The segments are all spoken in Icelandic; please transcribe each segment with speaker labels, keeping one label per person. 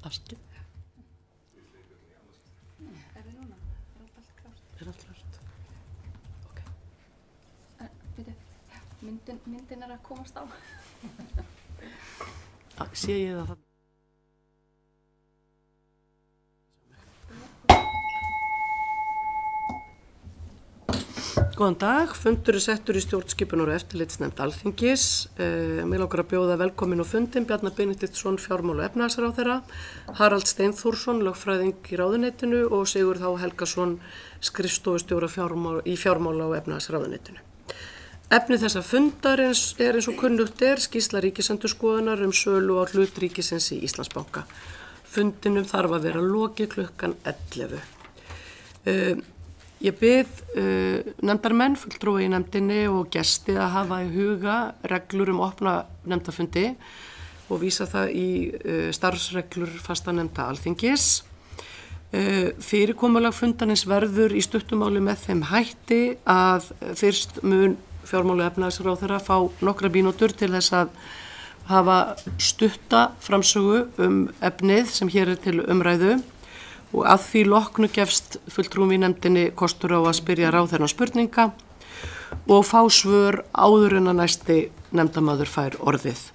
Speaker 1: Aftur.
Speaker 2: Við núna? Allt klárt?
Speaker 1: Allt klárt. Ok.
Speaker 2: Myndin að komast á.
Speaker 1: Sé ég það? Góðan dag, fundur settur í stjórnskipunar- og eftirlitsnefnd Alþingis. Mig langar að bjóða velkomin á fundinn Bjarna Benediktsson, fjármála- og efnahagsráðherra, Harald Steinþórsson, lögfræðing í ráðuneytinu og Sigurð H. Helgason, skrifstofustjóra í fjármála- og efnahagsráðuneytinu. Efni þessa fundarins eins og kunnugt skýrsla Ríkisendurskoðunar sölu á hlut ríkisins í Íslandsbanka. Fundinum þarf að vera lokið klukkan 11. Ég bið nefndarmenn, fulltrúa í nefndinni og gesti að hafa í huga reglur opna nefndafundi og vísa það í starfsreglur fastanefnda Alþingis. Fyrirkomulag fundarins verður í stuttumáli með þeim hætti að fyrst mun fjármála- og efnahagsráðherra fá nokkra mínútur til þess að hafa stutta framsögu efnið sem hér til umræðu og að því loknu gefst fulltrúum í nefndinni kostur á að spyrja ráðherra spurninga og fá svör áður en að næsti nefndamaður fær orðið.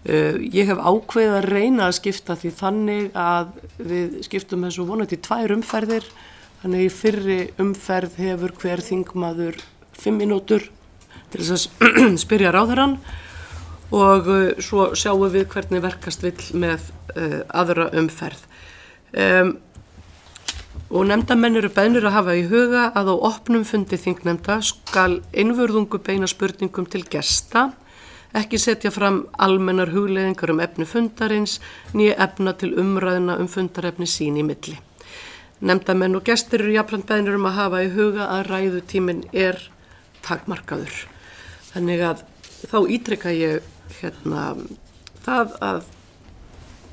Speaker 1: Ég hef ákveðið að reyna að skipta því þannig að við skiptum þessu vonandi í 2 umferðir, þannig í fyrri umferð hefur hver þingmaður 5 mínútur til þess að spyrja ráðherrann og svo sjáum við hvernig verkast vill með aðra umferð. Og nefndamenn eru beðnir að hafa í huga að á opnum fundi þingnefnda skal einvörðungu beina spurningum til gesta, ekki setja fram almennar hugleiðingar efni fundarins, né efna til umræðna fundarefni sín í milli. Nefndamenn og gestir eru jafnframt beðnir að hafa í huga að ræðutíminn takmarkaður. Þannig að þá ítreka ég það að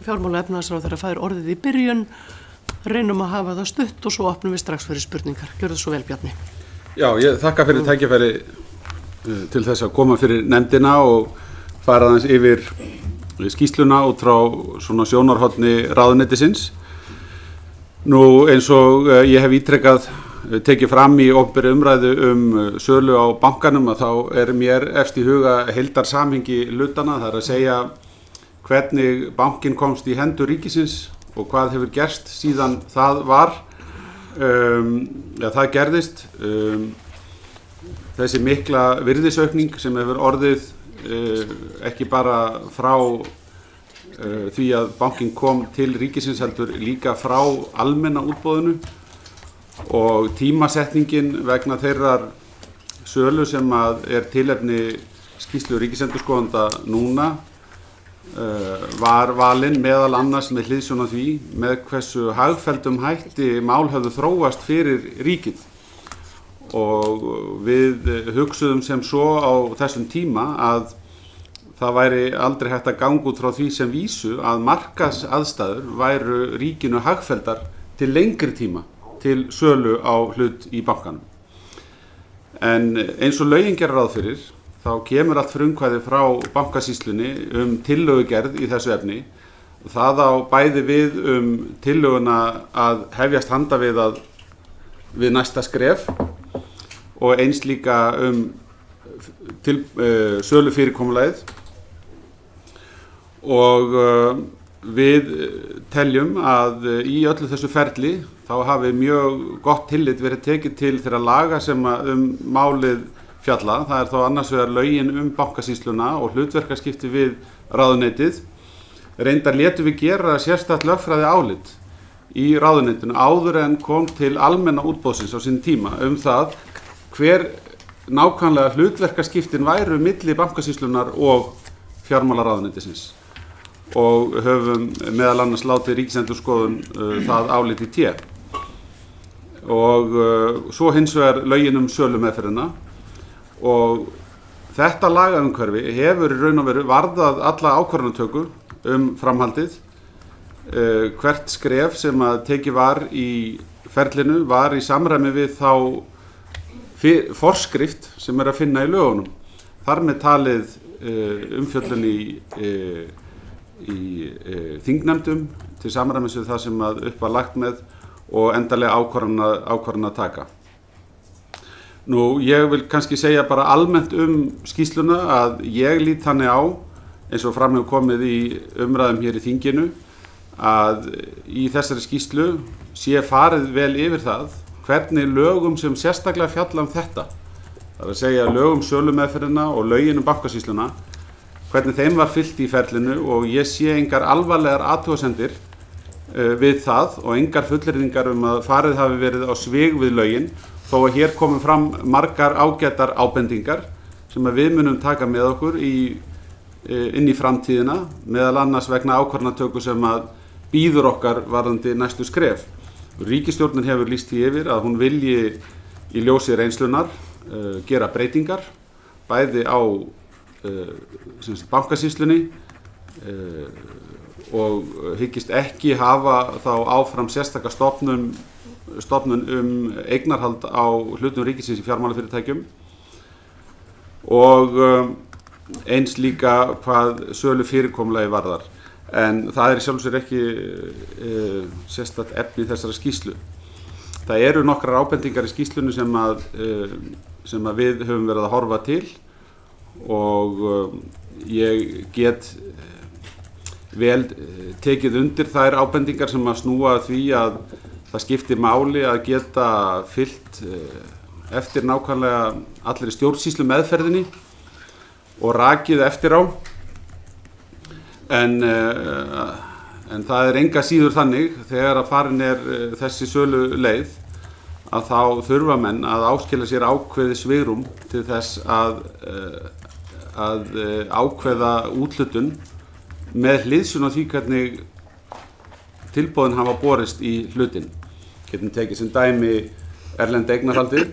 Speaker 1: fjármála- og efnahagsráðherra fær orðið í byrjun, reynum að hafa það stutt og svo opnum við strax fyrir spurningar. Gjörðu svo vel, Bjarni.
Speaker 3: Já, ég þakka fyrir tækifæri til þess að koma fyrir nefndina og fara aðeins yfir skýrsluna út frá svona sjónarhorni ráðuneytisins. Nú eins og ég hef ítrekað tekið fram í opinberri umræðu sölu á bankanum að þá mér efst í huga heildarsamhengi hlutana, það að segja hvernig bankinn komst í hendur ríkisins og hvað hefur gerst síðan það var, það gerðist, þessi mikla virðisaukning sem hefur orðið ekki bara frá því að bankinn kom til ríkisins heldur líka frá almenna útboðinu og tímasetningin vegna þeirrar sölu sem tilefni skýrslu Ríkisendurskoðanda núna var valinn meðal annars með hliðsjón af því með hversu hagfelldum hætti mál höfðu þróast fyrir ríkið og við hugsuðum sem svo á þessum tíma að það væri aldrei hægt að ganga út frá því sem vísu að markaðsaðstæður væru ríkinu hagfelldar til lengri tíma til sölu á hlut í bankanum. En eins og lögin gera ráð fyrir þá kemur allt frumkvæði frá bankasýslunni tillögugerð í þessu efni. Það á bæði við tillöguna að hefjast handa við næsta skref og eins líka sölu fyrirkomulagið og við teljum að í öllu þessu ferli þá hafi mjög gott tillit verið tekið til þeirra laga sem málið fjalla. Það þá annars vegar lögin bankasýsluna og hlutverkaskipti við ráðuneytið. Reyndar létum við gera sérstakt lögfræði álit í ráðuneytinu áður en kom til almenna útboðsins á sinn tíma það hver nákvæmlega hlutverkaskiptin væru milli bankasýslunar og fjármálaráðuneytisins og höfum meðal annars látið Ríkisendurskoðun það álit í té. Og svo hins vegar lögin sölumeðferðina og þetta lagaumhverfi hefur í raun og veru varðað alla ákvarðanatöku framhaldið. Hvert skref sem tekið var í ferlinu var í samræmi við þá forskrift sem að finna í lögunum. Þar með talið umfjöllun í þingnefndum til samræmis við það sem upp var lagt með og endanlega ákvarðana að taka. Nú, ég vil kannski segja bara almennt skýrsluna að ég lít þannig á, eins og fram hefur komið í umræðum hér í þinginu, að í þessari skýrslu sé farið vel yfir það hvernig lögum sem sérstaklega fjalla þetta, það er að segja lögum sölumeðferðina og lögin bankasýsluna, hvernig þeim var fylgt í ferlinu og ég sé engar alvarlegar athugasemdir við það og engar fullyrðingar að farið hafi verið á svig við lögin, þó að hér komum fram margar ágætar ábendingar sem við munum taka með okkur inn í framtíðina, meðal annars vegna ákvarðanatöku sem býður okkar varðandi næstu skref. Ríkisstjórnin hefur lýst því yfir að hún vilji í ljósi reynslunar gera breytingar, bæði á bankasýslunni og hyggist ekki hafa þá áfram sérstaka stofnun eignarhald á hlutum ríkisins í fjármálafyrirtækjum og eins líka hvað sölu fyrirkomulagi varðar. En það í sjálfu sér ekki sérstakt efni þessara skýrslu. Það eru nokkrar ábendingar í skýrslunni sem við höfum verið að horfa til og ég get vel tekið undir þær ábendingar sem snúa að því að það skiptir máli að geta fylgt eftir nákvæmlega allri stjórnsýslu meðferðinni og rakið eftir á. En það enga síður þannig þegar að farin þessi sölu leið að þá þurfa menn að áskilja sér ákveðið svigrúm til þess að ákveða úthlutun með hliðsjón af því hvernig tilboðin hafa borist í hlutin. Getum tekið sem dæmi erlenda eignarhaldið.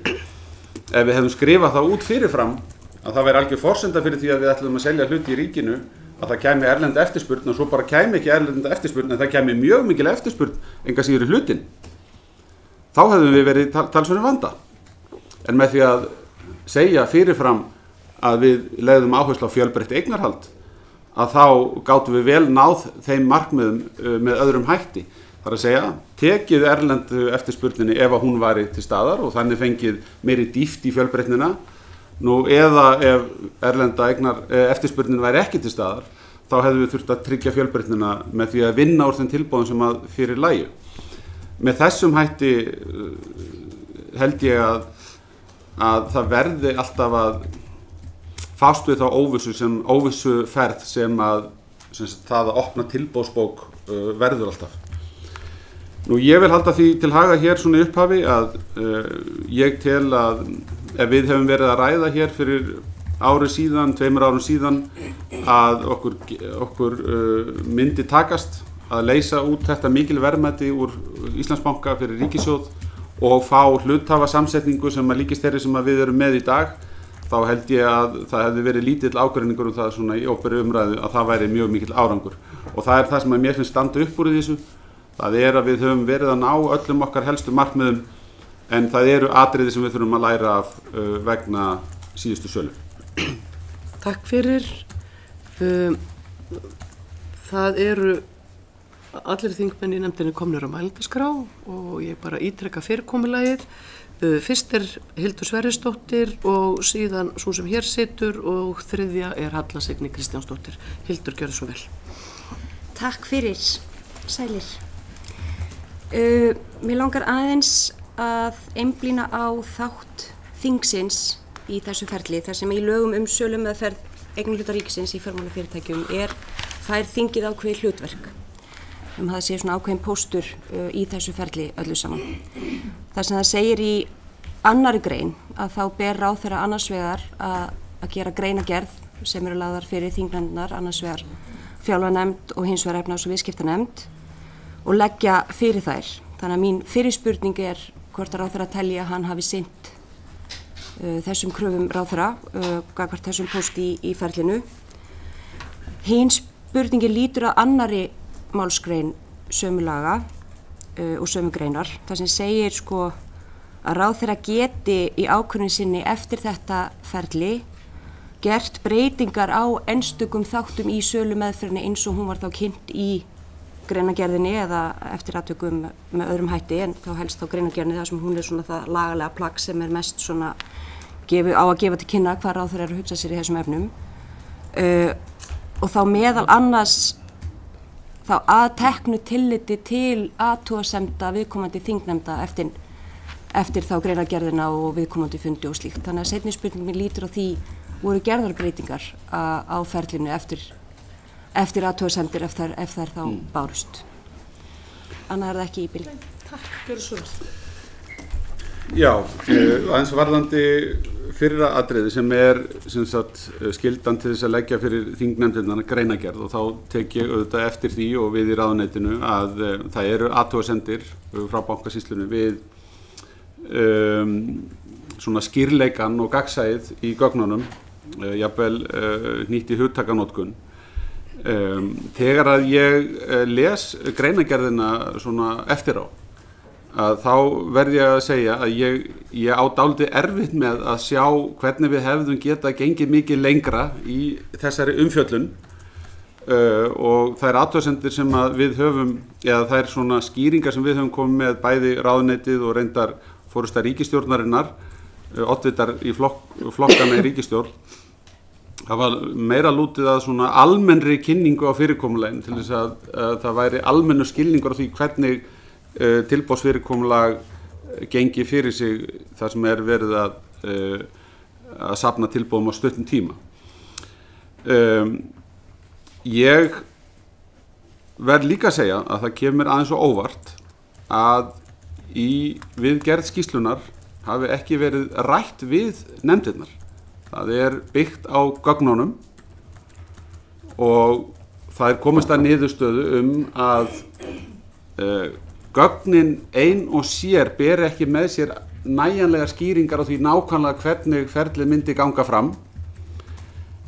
Speaker 3: Ef við hefum skrifað það út fyrirfram að það væri algjör forsenda fyrir því að við ætlum að selja hluti í ríkinu, að það kæmi erlend eftirspurn og svo bara kæmi ekki erlend eftirspurn en það kæmi mjög mikil eftirspurn enga síður í hlutin, þá hefðum við verið talsverðum vanda. En með því að segja fyrirfram að við legðum áherslu á fjölbreytt eignarhald, að þá gátum við vel náð þeim markmiðum með öðrum hætti. Það er að segja, tekið erlendu eftirspurninni ef að hún væri til staðar og þannig fengið meiri dýpt í fjölbreytnina. Nú eða ef erlenda eftirspurnin væri ekki til staðar, þá hefðum við þurft að tryggja fjölbreytnina með því að vinna úr þeim tilboðum sem að fyrir lægju. Með þessum hætti held ég að það verði alltaf að fást við þá óvissuferð sem það að opna tilboðsbók verður alltaf. Nú ég vil halda því til haga hér svona í upphafi að ég tel að ef við hefum verið að ræða hér fyrir ári síðan, 2 árum síðan að okkur myndi takast að leysa út þetta mikil verðmæti úr Íslandsbanka fyrir ríkissjóð og fá hluthafasamsetningu sem að líkist þeirri sem að við erum með í dag, þá held ég að það hefði verið lítill ágreiningur það svona í opinberri umræðu að það væri mjög mikill árangur. Og það það sem að mér finnst standa upp úr í þessu. Það að við höfum verið að ná öllum okkar helstu markmiðum en það eru atriði sem við þurfum að læra af vegna síðustu sölu.
Speaker 1: Takk fyrir. Það eru allir þingmenn í nefndinni komnir á mælendaskrá og ég bara ítreka fyrirkomulagið. Fyrst Hildur Sverrisdóttir og síðan sú sem hér situr og þriðja Halla Signý Kristjánsdóttir. Hildur, gjörðu svo vel.
Speaker 4: Takk fyrir, sælir. Mér langar aðeins að einblína á þátt þingsins í þessu ferli, þar sem í lögum sölumeðferð eignarhluta ríkisins í fjármálafyrirtækjum fær þingið ákveðið hlutverk. Það sé svona ákveðin póstur í þessu ferli öllu saman. Það sem það segir í annarri grein að þá ber ráðherra annars vegar að gera greinagerð sem eru lagðar fyrir þingnefndirnar, annars vegar fjárlaganefnd og hins vegar efnahags- og viðskiptanefnd og leggja fyrir þær. Þannig að mín fyrirspurning hvort að ráðherra telji að hann hafi sinnt þessum kröfum ráðherra gagnvart þessum pósti í ferlinu. Hin spurningin lýtur að annarri málsgrein sömu laga og sömu greinar. Það sem segir að ráðherra geti í ákvörðun sinni eftir þetta ferli gert breytingar á einstökum þáttum í sölumeðferðinni eins og hún var þá kynnt í greinagerðinni eða eftir atvikum með öðrum hætti, en þá helst þá greinagerðinni þar sem hún er svona það lagalega plagg sem er mest svona á að gefa til kynna hvað ráðherrar eru að hugsa sér í þessum efnum. Og þá meðal annars þá að teknu tilliti til athugasemda viðkomandi þingnefnda eftir þá greinagerðina og viðkomandi fundi og slíkt. Þannig að seinni spurningin lítur á því voru gerðar breytingar á ferlinu eftir athugasemdir ef þær þá bárust. Annað er það ekki í bili.
Speaker 1: Takk, gjörðu svo vel.
Speaker 3: Já, aðeins varðandi fyrra atriði sem er sem sagt, skyldan til þess að leggja fyrir þingnefndirnar greinagerð, og þá tek ég auðvitað eftir því og við í ráðuneytinu að það eru athugasemdir frá Bankasýslunni við svona skýrleikan og gagnsæið í gögnunum, jafnvel nýtt í hugtakanotkun. Þegar að ég les greinagerðina svona eftir á, að þá verð ég að segja að ég á dálítið erfitt með að sjá hvernig við hefðum getað gengið mikið lengra í þessari umfjöllun og þær athugasemdir sem að við höfum, eða þær svona skýringar sem við höfum komið með, bæði ráðuneytið og reyndar forysta ríkisstjórnarinnar, oddvitar í flokkana í ríkisstjórn, það var meira lútið að svona almennri kynningu á fyrirkomulaginu til þess að það væri almennur skilningur á því hvernig tilboðsfyrirkomulag gengi fyrir sig þar sem er verið að safna tilboðum á stuttum tíma. Ég verð líka að segja að það kemur aðeins og óvart að við gerð skýrslunar hafi ekki verið rætt við nefndirnar. Það er byggt á gögnunum og það er komist að niðurstöðu að gögnin ein og sér ber ekki með sér nægjanlega skýringar á því nákvæmlega hvernig ferlið myndi ganga fram,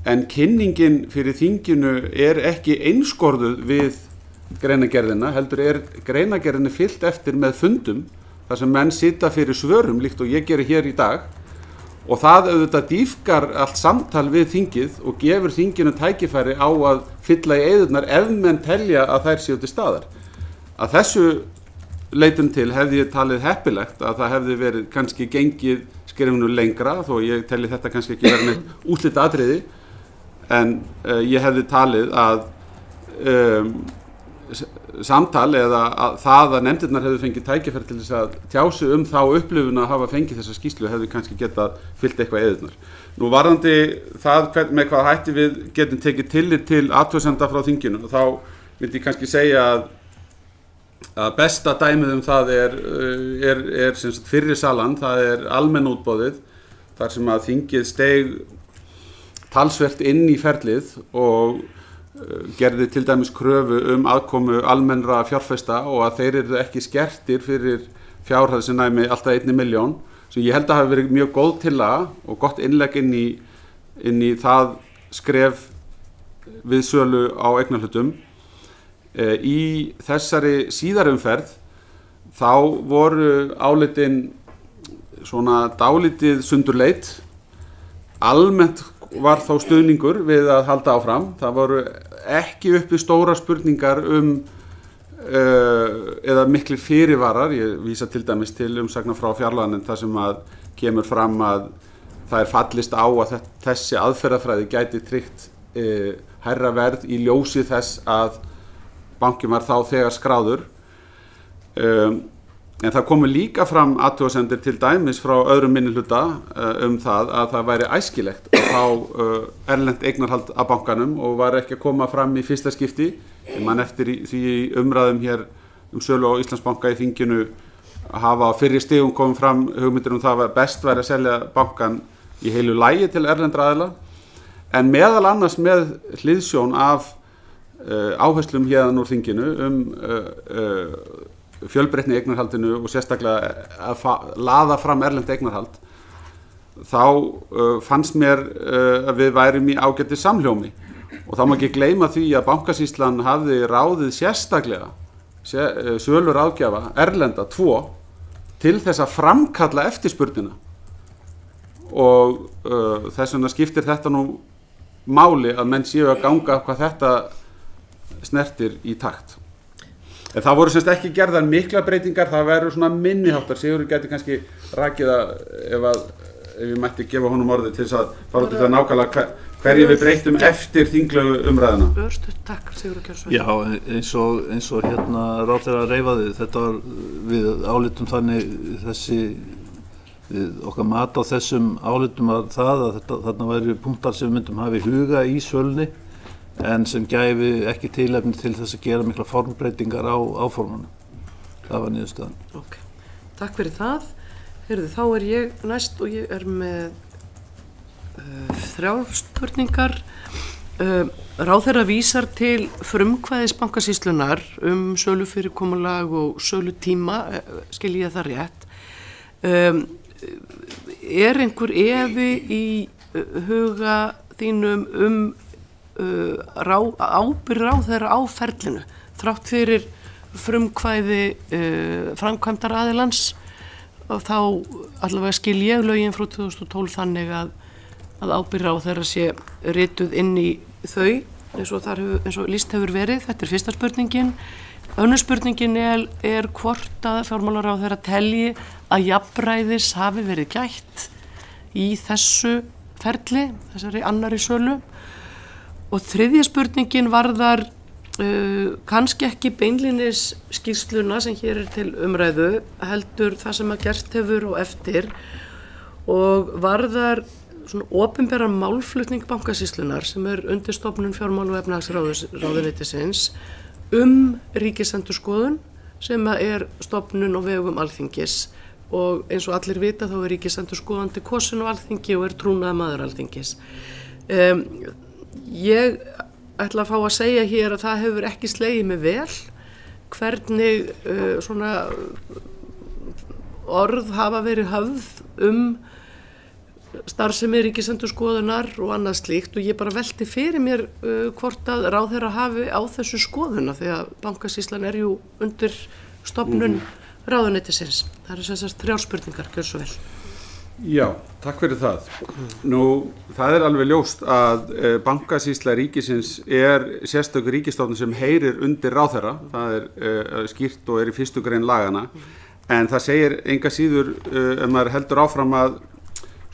Speaker 3: en kynningin fyrir þinginu er ekki einskorðuð við greinagerðina, heldur er greinagerðinni fylgt eftir með fundum þar sem menn sitja fyrir svörum líkt og ég geri hér í dag, og það auðvitað dýpkar allt samtal við þingið og gefur þinginu tækifæri á að fylla í eyðurnar ef menn telja að þær séu til staðar. Að þessu leitum til hefði ég talið heppilegt að það hefði verið kannski gengið skrefinu lengra, þó ég telli þetta kannski ekki verið neitt úrslitaatriði, en ég hefði talið að samtal eða það að nefndirnar hefðu fengið tækifæri til þess að tjásu þá upplifun að hafa fengið þessa skýrslu hefði kannski getað fyllt eitthvað eyðurnar. Nú varðandi það með hvað hætti við getum tekið tillit til athugasemda frá þinginu, og þá myndi ég kannski segja að besta dæmið það er sem sagt fyrri salan, það er almenn útboðið, þar sem að þingið steig talsvert inn í ferlið og gerði til dæmis kröfu aðkomu almennra fjárfesta og að þeir eru ekki skertir fyrir fjárhæð sem næmi alltaf 1 milljón, sem ég held að hafi verið mjög góð tillaga og gott innlegg inn í það skref við sölu á eignarhlutum. Í þessari síðarumferð þá voru álitin svona dálítið sundurleit. Almennt var þá stuðningur við að halda áfram. Það voru ekki uppi stóra spurningar eða miklir fyrirvarar. Ég vísa til dæmis til umsagnar frá fjárlaganefnd þar sem að kemur fram að það er fallist á að þessi aðferðafræði gæti tryggt hærra verð í ljósi þess að bankin var þá þegar skráður. En það komu líka fram athugasemdir til dæmis frá öðrum minnihluta það að það væri æskilegt að fá erlent eignarhald af bankanum og var ekki að koma fram í fyrsta skipti. Ég man eftir því umræðum hér sölu á Íslandsbanka í þinginu að hafa á fyrri stigum komið fram hugmyndir það var best væri að selja bankan í heilu lagi til erlendra aðila, en meðal annars með hliðsjón af áherslum hérðan úr þinginu fjölbreytni í eignarhaldinu og sérstaklega að laða fram erlent eignarhald, þá fannst mér að við værum í ágætis samhljómi. Og þá má ekki gleyma því að Bankasýslan hafði ráðið sérstaklega söluráðgjafa erlenda 2 til þess að framkalla eftirspurnina og þess vegna skiptir þetta nú máli að menn séu að ganga hvað þetta snertir í takt. En það voru semst ekki gerðar mikla breytingar, það verður svona minniháttar. Sigurður gæti kannski rakið að ef ég mætti gefa honum orðið til þess að fara til það nákvæmlega hverju við breytum eftir þinglegu umræðuna.
Speaker 1: Örstutt, takk, Sigurður Gjörsson.
Speaker 5: Já, eins og ráðherra reifaði, þetta var við álitum þannig okkar mat á þessum álitum að þarna væri punktar sem við myndum hafa í huga í sölunni en sem gæfi ekki tilefni til þess að gera mikla formbreytingar á áformunum. Það var niðurstaðan.
Speaker 1: Ok, takk fyrir það. Heyrðu, þá ég næst og ég með 3 spurningar. Ráðherra vísar til frumkvæðis Bankasýslunnar sölufyrirkomulag og sölutíma, skil ég það rétt. Einhver efi í huga þínum ábyrgð ráðherra á ferlinu þrátt fyrir frumkvæði framkvæmdaraðilans og þá allavega skil ég lögin frá 2012 þannig að ábyrgð ráðherra sé rituð inn í þau eins og lýst hefur verið. Þetta fyrsta spurningin. Önnur spurningin er hvort að fjármálaráðherra telji að jafnræðis hafi verið gætt í þessu ferli, þessari annarri sölu. Og þriðja spurningin varðar kannski ekki beinlínis skýrsluna sem hér til umræðu, heldur það sem að gert hefur og eftir og varðar svona opinberan málflutning Bankasýslunnar sem undir stofnun fjármála- og efnahagsráðuneytisins ríkisendurskoðun sem stofnun á vegum Alþingis og eins og allir vita þá ríkisendurskoðandi kosin á Alþingi og trúnaðarmaður Alþingis. Ég ætla að fá að segja hér að það hefur ekki slegið mig vel hvernig svona orð hafa verið höfð starfsemi ríkisendurskoðunar og annað slíkt og ég bara velti fyrir mér hvort að ráðherra hafi á þessu skoðuna því að Bankasýslan jú undir stofnun ráðuneytisins. Það sem sagt 3 spurningar, gjör svo vel.
Speaker 3: Já, takk fyrir það. Nú, það alveg ljóst að Bankasýsla ríkisins sérstök ríkisstofnun sem heyrir undir ráðherra. Það skýrt og í 1. grein laganna. En það segir enga síður maður heldur áfram að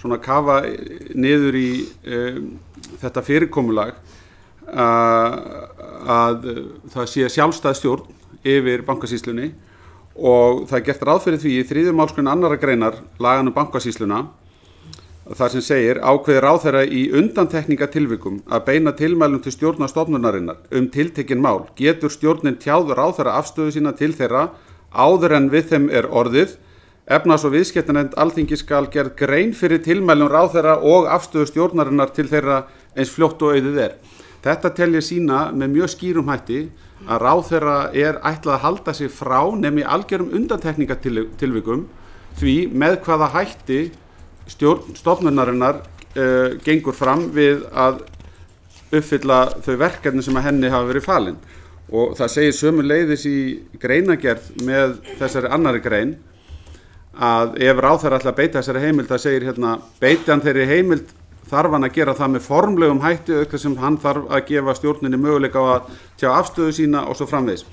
Speaker 3: svona kafa niður í þetta fyrirkomulag að það sé sjálfstæð stjórn yfir Bankasýslunni og það gert ráð fyrir því í 3. málsgrein 2. greinar laganna Bankasýsluna þar sem segir ákveði ráðherra í undantekningatilvikum að beina tilmælum til stjórnarstofnunarinnar tiltekin mál getur stjórnin tjáð ráðherra afstöðu sína til þeirra áður en við þeim orðið. Efnahags- og viðskiptanefnd Alþingis skal gerð grein fyrir tilmælum ráðherra og afstöðu stjórnarinnar til þeirra eins fljótt og auðið Þetta tel ég sýna með mjög skýrum hætti að ráðherra ætlað að halda sig frá nema í algjörum undantekningatilvikum því með hvaða hætti stjórn stofnunarinnar gengur fram við að uppfylla þau verkefni sem að henni hafa verið falin. Og það segir sömuleiðis í greinagerð með þessari annarri grein að ef ráðherra ætla að beita þessari heimild, það segir hérna, beiti hann þeirri heimild þarf hann að gera það með formlegum hætti auk þess sem hann þarf að gefa stjórninni möguleika á að tjá afstöðu sína og svo framvegis.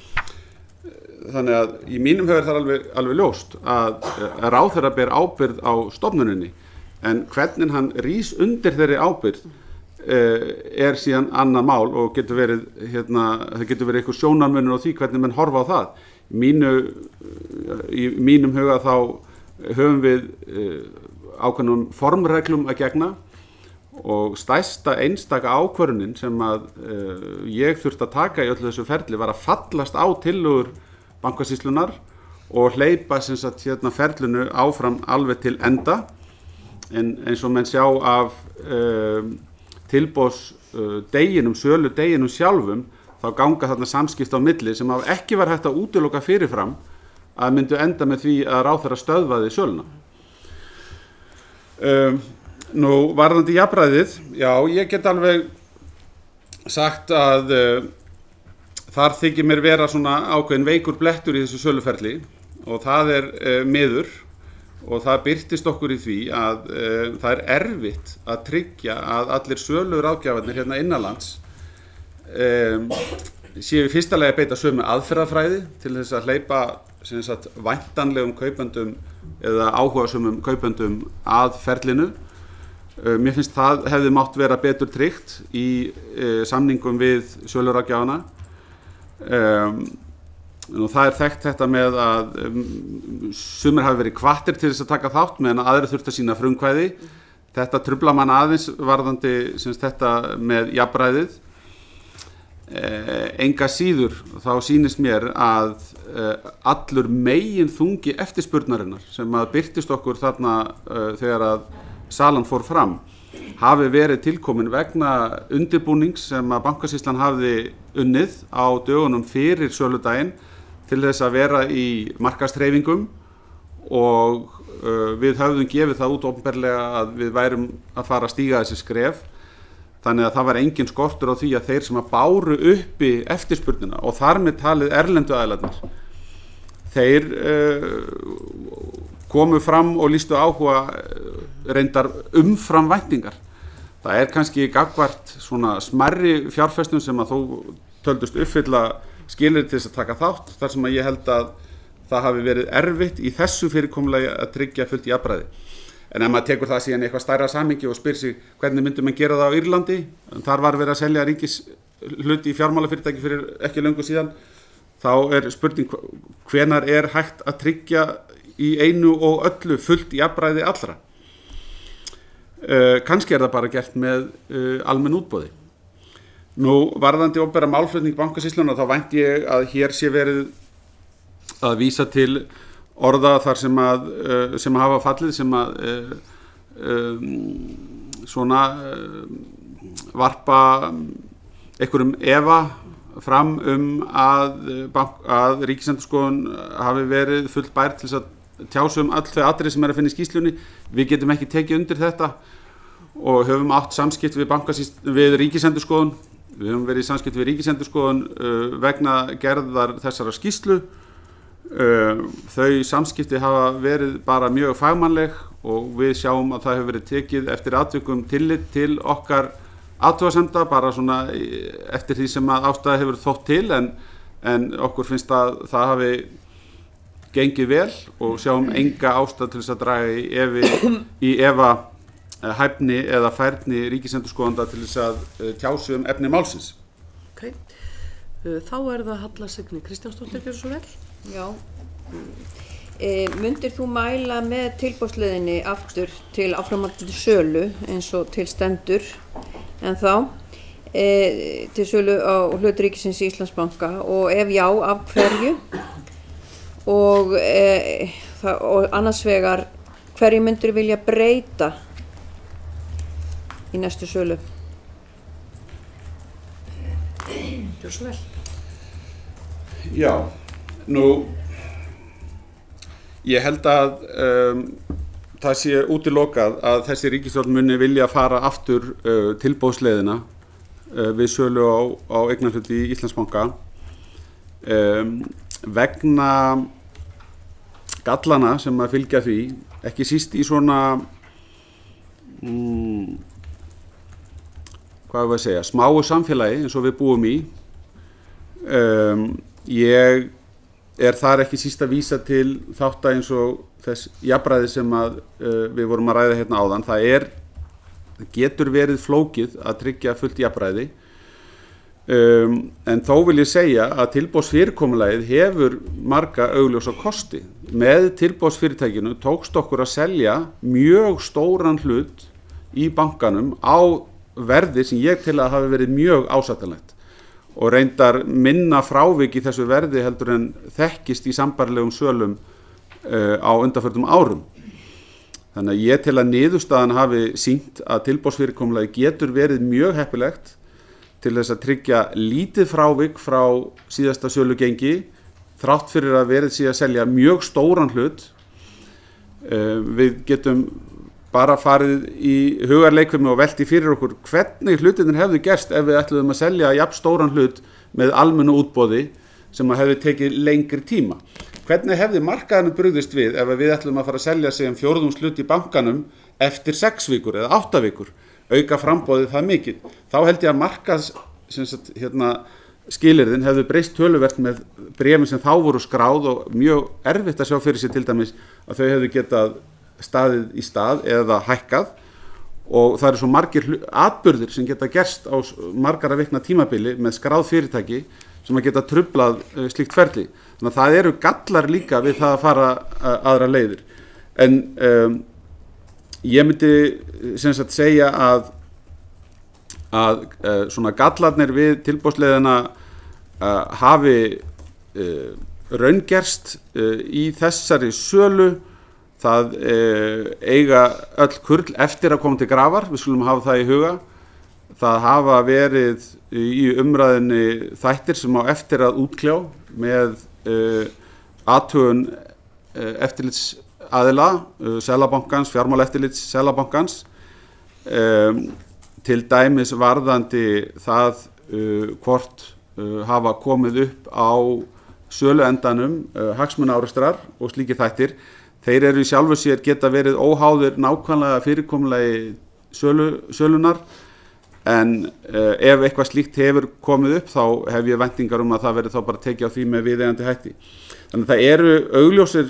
Speaker 3: Þannig að í mínum huga það alveg ljóst að ráðherra ber ábyrgð á stofnuninni en hvernig hann rís undir þeirri ábyrgð síðan annað mál og getur verið það getur verið eitthvað sjónarmunur á því hvernig menn horfa á það. Í mínum huga þá höfum við ákveðnum formreglum að gegna og stærsta einstaka ákvörðunin sem að ég þurfti að taka í öllu þessu ferli var að fallast á tillögur Bankasýslunnar og hleypa sem sagt ferlinu áfram alveg til enda en eins og menn sjá af tilboðsdeginum, söludeginum sjálfum þá ganga þarna samskipt á milli sem ekki var hægt að útiloka fyrirfram að myndu enda með því að ráðherra stöðvaði söluna. Nú varðandi jafnræðið, já ég get alveg sagt að þar þykir mér vera svona ákveðin veikur blettur í þessu söluferli og það miður og það birtist okkur í því að það er erfitt að tryggja að allir söluráðgjafarnir hérna innanlands séu í fyrsta lagi að beita sömu aðferðafræði til þess að hleypa væntanlegum kaupendum eða áhugasömum kaupendum að ferlinu. Mér finnst það hefði mátt vera betur tryggt í samningum við söluráðgjafana. Og það er þekkt þetta með að sumir hafi verið hvattir til þess að taka þátt meðan aðrir þurft að sýna frumkvæði. Þetta trufla mann aðeins varðandi þetta með jafnræðið. Enga síður þá sýnist mér að allur megin þungi eftirspurnarinnar sem að birtist okkur þarna þegar að salan fór fram hafi verið tilkomin vegna undirbúnings sem að Bankasýslan hafði unnið á dögunum fyrir söludaginn til þess að vera í markaðshreyfingum og við höfðum gefið það út opinberlega að við værum að fara að stíga þessi skref. Þannig að það var engin skortur á því að þeir sem að báru uppi eftirspurnina og þar með talið erlendu aðilarnir, þeir komu fram og lýstu áhuga reyndar umfram væntingar. Það er kannski gagnvart svona smærri fjárfestum sem að þó töldust uppfylla skilyrði til þess að taka þátt, þar sem að ég held að það hafi verið erfitt í þessu fyrirkomulagi að tryggja fullt jafnræði. En ef maður tekur það síðan eitthvað stærra samhengi og spyr sig hvernig myndum maður gera það á Írlandi, þar var verið að selja ríkishluti í fjármálafyrirtæki fyrir ekki löngu síðan, þá er spurning hvenær er hægt að tryggja í einu og öllu fullt jafnræði allra. Kannski er það bara gert með almenn útboði. Nú varðandi opinbera málflutning Bankasýslunnar þá vænti ég að hér sé verið að vísa til orða þar sem hafa fallið sem að varpa einhverjum efa fram að Ríkisendurskoðun hafi verið fullt bær til þess að tjá öll þau atriði sem að finna í skýrslunni. Við getum ekki tekið undir þetta og höfum átt samskipti við Ríkisendurskoðun. Við höfum verið í samskipti við Ríkisendurskoðun vegna gerðar þessara skýrslu. Þau samskipti hafa verið bara mjög fagmannleg og við sjáum að það hefur verið tekið eftir atvikum tillit til okkar athugasemda bara svona eftir því sem að ástæða hefur þótt til en okkur finnst að það hafi gengið vel og sjáum enga ástæðu til þess að draga í efa hæfni eða færni ríkisendurskoðanda til þess að tjá sig efni málsins.
Speaker 1: Okay. Þá er það Halla Signý Kristjánsdóttir, gjörðu svo vel.
Speaker 6: Já, mundir þú mæla með tilboðsleiðinni aftur til áframhaldandi sölu eins og til stendur en þá til sölu á hlut ríkisins í Íslandsbanka og ef já, af hverju og annars vegar hverju myndir vilja breyta í næstu sölu?
Speaker 1: Gjörðu svo vel.
Speaker 3: Já. Nú, ég held að það sé útilokað að þessi ríkisstjórn muni vilja fara aftur tilboðsleiðina við sölu á eignarhluti í Íslandsbanka vegna gallana sem að fylgja því, ekki síst í svona hvað við að segja, smáu samfélagi eins og við búum í. Ég er þar ekki síst að vísa til þátta eins og þess jafnræði sem að við vorum að ræða hérna áðan. Það getur verið flókið að tryggja fullt jafnræði en þó vil ég segja að tilboðsfyrirkomulagið hefur marga augljósa kosti. Með tilboðsfyrirtækinu tókst okkur að selja mjög stóran hlut í bankanum á verði sem ég tel að hafi verið mjög ásættanlegt og reyndar minna frávik í þessu verði heldur en þekkist í sambærilegum sölum á undanförnum árum. Þannig að ég tel að niðurstaðan hafi sýnt að tilboðsfyrirkomulagið getur verið mjög heppilegt til þess að tryggja lítið frávik frá síðasta sölugengi þrátt fyrir að verið sé að selja mjög stóran hlut. Við getum bara farið í hugarleikfimi og velti fyrir okkur hvernig hlutirnir hefðu gerst ef við ætluðum að selja jafn stóran hlut með almennu útboði sem að hefði tekið lengri tíma. hvernig hefði markaðurinn brugðist við ef við ætlum að fara að selja sig fjórðungshlut í bankanum eftir 6 vikur eða 8 vikur, auka framboðið það mikið? Þá held ég að markaðs skilyrðin hefðu breyst töluvert með bréfin sem þá voru skráð og mjög erfitt að sjá fyrir sér til dæmis að þau hefðu getað staðið í stað eða hækkað, og það eru svo margir atburðir sem geta gerst á margara vikna tímabili með skráð fyrirtæki sem að geta truflað slíkt ferli. Þannig að það eru gallar líka við það að fara aðra leiðir. En ég myndi segja að svona gallarnir við tilboðsleiðina hafi raungerst í þessari sölu. Það eiga öll kurl eftir að koma til grafar, við skulum hafa það í huga. Það hafa verið í umræðinni þættir sem á eftir að útkljá með athugun eftirlitsaðila, Seðlabankans, fjármálaeftirlits Seðlabankans, til dæmis varðandi það hvort hafa komið upp á söluendanum hagsmunaárekstrar og slíkir þættir. Þeir eru í sjálfu sér geta verið óháðir nákvæmlega fyrirkomulagi sölunar, en ef eitthvað slíkt hefur komið upp þá hef ég væntingar að það verið þá bara tekið á því með viðeigandi hætti. Þannig að það eru augljósir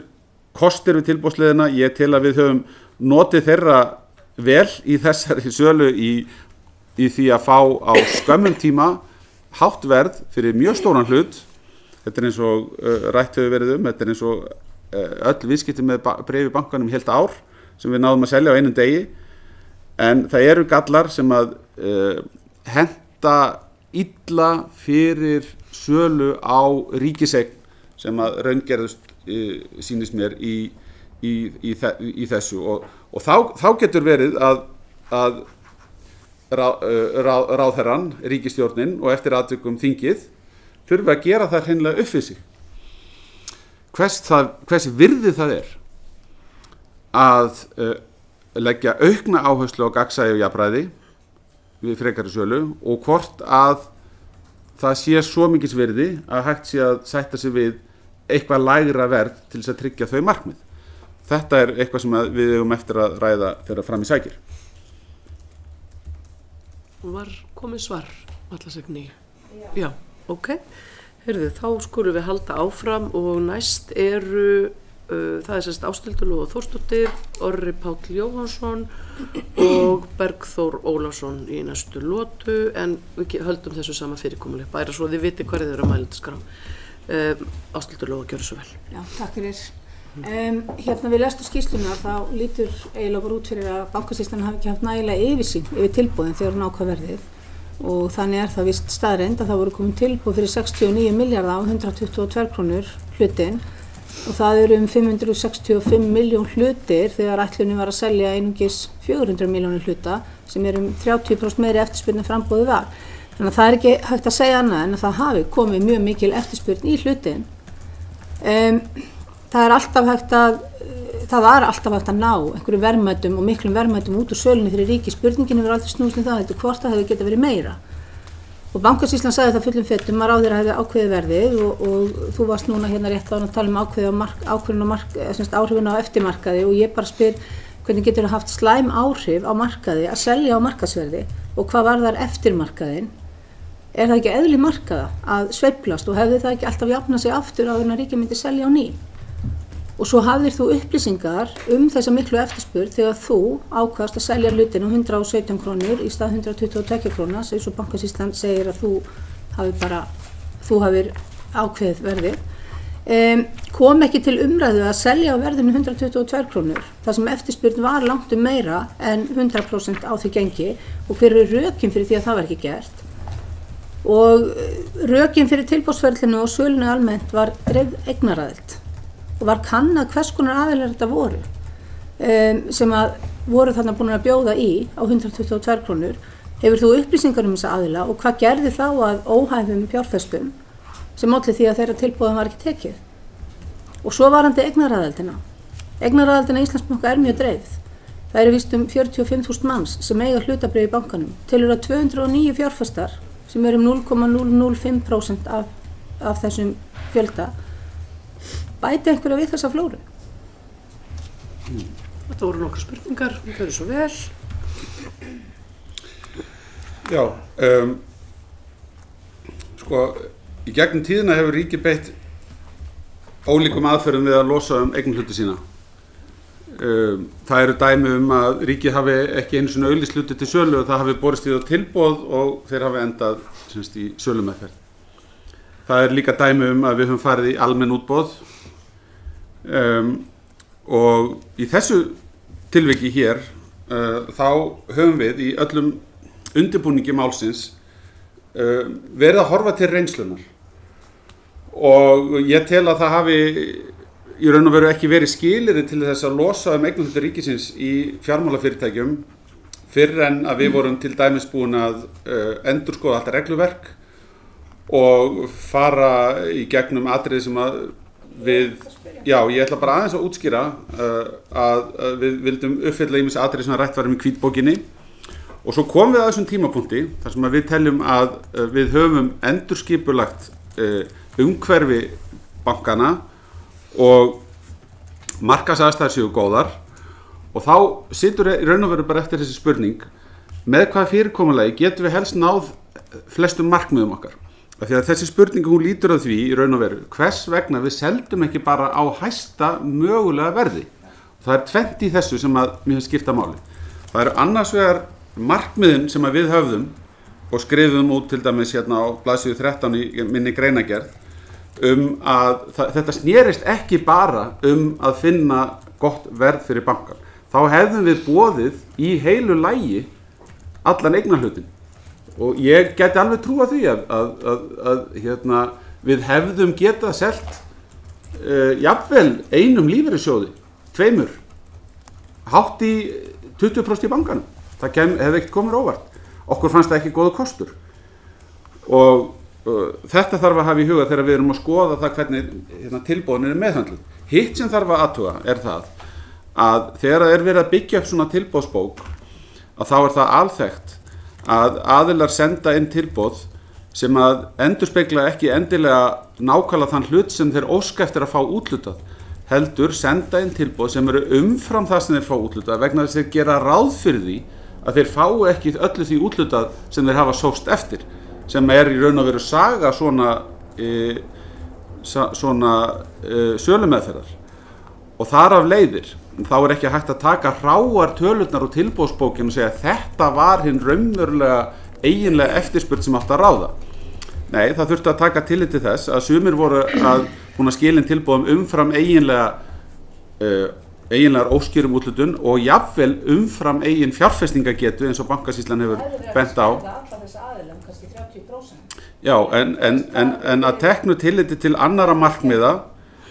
Speaker 3: kostir við tilboðsleiðina. Ég tel að við höfum notið þeirra vel í þessari sölu í því að fá á skömmum tíma hátt verð fyrir mjög stóran hlut. Þetta er eins og rætt hefur verið þetta er eins og öll viðskipti með bréf í bankanum heilt ár sem við náðum að selja á einum degi, en það eru gallar sem að henta illa fyrir sölu á ríkiseign sem að raungerðust sýnist mér í þessu, og þá getur verið að ráðherrann, ríkisstjórnin og eftir atvikum þingið þurfi að gera það hreinlega upp við sig. Hvers virði það er að leggja aukna áherslu á gagnsæi og jafnræði við frekari sölu, og hvort að það sé svo mikils virði að hægt sé að sætta sig við eitthvað lægra verð til þess að tryggja þau markmið. Þetta er eitthvað sem við eigum eftir að ræða þegar fram í sækir.
Speaker 1: Var komið svar, Vallasegni? Já, ok. Heyrðu, þá skulum við halda áfram og næst eru, það er sérst Ásthildur Lóa Þórsdóttir, Orri Páll Jóhannsson og Bergþór Ólafsson í næstu lotu, en við höldum þessu sama fyrirkomuleg, bara svo þið viti hverju þau eru að mælendaskrá. Ásthildur Lóa, gjörðu svo vel.
Speaker 7: Já, takk fyrir. Hérna við lestum skýrsluna, þá lítur eiginlega bara út fyrir að Bankasýslan hafi ekki haft nægilega yfirsýn yfir tilboðin þegar hún ákvað verðið. Og þannig er það vist staðreynd að það voru komin tilboð fyrir 69 milljarða á 122 krónur hlutin, og það eru 565 miljón hlutir þegar ætlunin var að selja einungis 400 miljónir hluta, sem er 30% meiri eftirspurn en framboðið var. Þannig að það er ekki hægt að segja annað en að það hafi komið mjög mikil eftirspurn í hlutin. Það var alltaf hægt að ná einhverjum verðmætum og miklum verðmætum út úr sölunni fyrir ríki. Spurningin hefur aldrei snúist það, þetta hvort það hefur getað verið meira. Og Bankasýslan sagði það fullum fettum að ráðherra hefði ákveðið verðið, og þú varst núna hérna rétt áðan að tala um áhrifin á eftirmarkaði, og ég bara spyr hvernig getur það haft slæm áhrif á markaði að selja á markaðsverði, og hvað varðar eftirmarkaðin? Er það ekki eðli markaða að sveiflast, og hefði það ekki alltaf jafnað sig aftur áður en að ríkið myndi selja á ný? Og svo hafðir þú upplýsingar þessa miklu eftirspurn þegar þú ákvaðst að selja hlutin á 117 krónur í stað 122 króna, eins og Bankasýslan segir að þú hafir ákveðið verðið. Kom ekki til umræðu að selja á verðinu 122 krónur, þar sem eftirspurn var langt meira en 100% á því gengi, og hver eru rökin fyrir því að það var ekki gert? Og rökin fyrir tilboðsferlinu og sölunni almennt var dreifð eignaraðild. Og var kannað hvers konar aðilar þetta voru, sem að voru þarna búin að bjóða í á 122 krónur. Hefur þú upplýsingar þessa aðila, og hvað gerði þá að óhæfum fjárfestum sem olli því að þeirra tilboðum var ekki tekið? Og svo varandi eignaraðildina. Eignaraðildina í Íslandsbanka er mjög dreifð. Það eru víst 45.000 manns sem eiga hlutabréf í bankanum. Tilur að 209 fjárfestar sem eru 0,005% af þessum fjölda bæta einhverja við þessa flóru?
Speaker 1: Þetta voru nokkrar spurningar, það er svo vel.
Speaker 3: Já, sko, í gegnum tíðina hefur ríkið beitt ólíkum aðferðum við að losa eignarhluti sína. Það eru dæmi að ríkið hafi ekki einu sinni auglýst hluti til sölu og það hafi borist í það tilboð og þeir hafi endað í sölumeðferð. Það er líka dæmi að við höfum farið í almenn útboð og í þessu tilviki hér þá höfum við í öllum undirbúningi málsins verið að horfa til reynslunar og ég tel að það hafi í raun og veru ekki verið skilyrði til þess að losa eignarhluti ríkisins í fjármálafyrirtækjum fyrr en að við vorum til dæmis búin að endurskoða allt regluverk og fara í gegnum atriði sem að við, já, ég ætla bara aðeins að útskýra að við vildum uppfylla ýmis atriði sem rætt var í hvítbókinni og svo komum við að þessum tímapunkti þar sem að við teljum að við höfum endurskipulagt umhverfi bankana og markaðsaðstæður séu góðar og þá situr í raun og veru bara eftir þessi spurning með hvaða fyrirkomulagi getum við helst náð flestum markmiðum okkar. Af því að þessi spurning hún lítur að því í raun og veru hvers vegna við seldum ekki bara á hæsta mögulega verði. Það er tvennt í þessu sem að mér skipta máli. Það eru annars vegar markmiðin sem að við höfðum og skrifum út til dæmis hérna á blaðsíðu 13 í minni greinagerð að þetta snerist ekki bara að finna gott verð fyrir bankan. Þá hefðum við boðið í heilu lagi allan eignarhlutin og ég geti alveg trúa því að við hefðum getað selt jafnvel einum lífeyrissjóði, tveimur, hátt í 20% í bankanum. Það hefði ekkert komið óvart. Okkur fannst það ekki góður kostur og þetta þarf að hafa í huga þegar við erum að skoða það hvernig tilboðin eru meðhöndluð. Hitt sem þarf að athuga er það að þegar það er verið að byggja upp svona tilboðsbók að þá er það alþekkt að aðilar senda inn tilboð sem að endurspegla ekki endilega nákvæmlega þann hlut sem þeir óska eftir að fá úthlutað, heldur senda inn tilboð sem eru umfram það sem þeir fá úthlutað vegna þess að þeir gera ráð fyrir því að þeir fái ekki öllu því úthlutað sem þeir hafa sóst eftir, sem er í raun og veru saga svona sölumeðferðar. Og þar af leiðir, þá er ekki hægt að taka hráar tölurnar úr tilboðsbókinu og segja að þetta var hinn raunverulega eiginlega eftirspurn sem átti að ráða. Nei, það þurfti að taka tillit til þess að sumir voru að skilin tilboðum umfram eiginlegar óskýrum úthlutun og jafnvel umfram eigin fjárfestingagetu eins og Bankasýslan hefur bent á. Já, en að teknu tilliti til annarra markmiða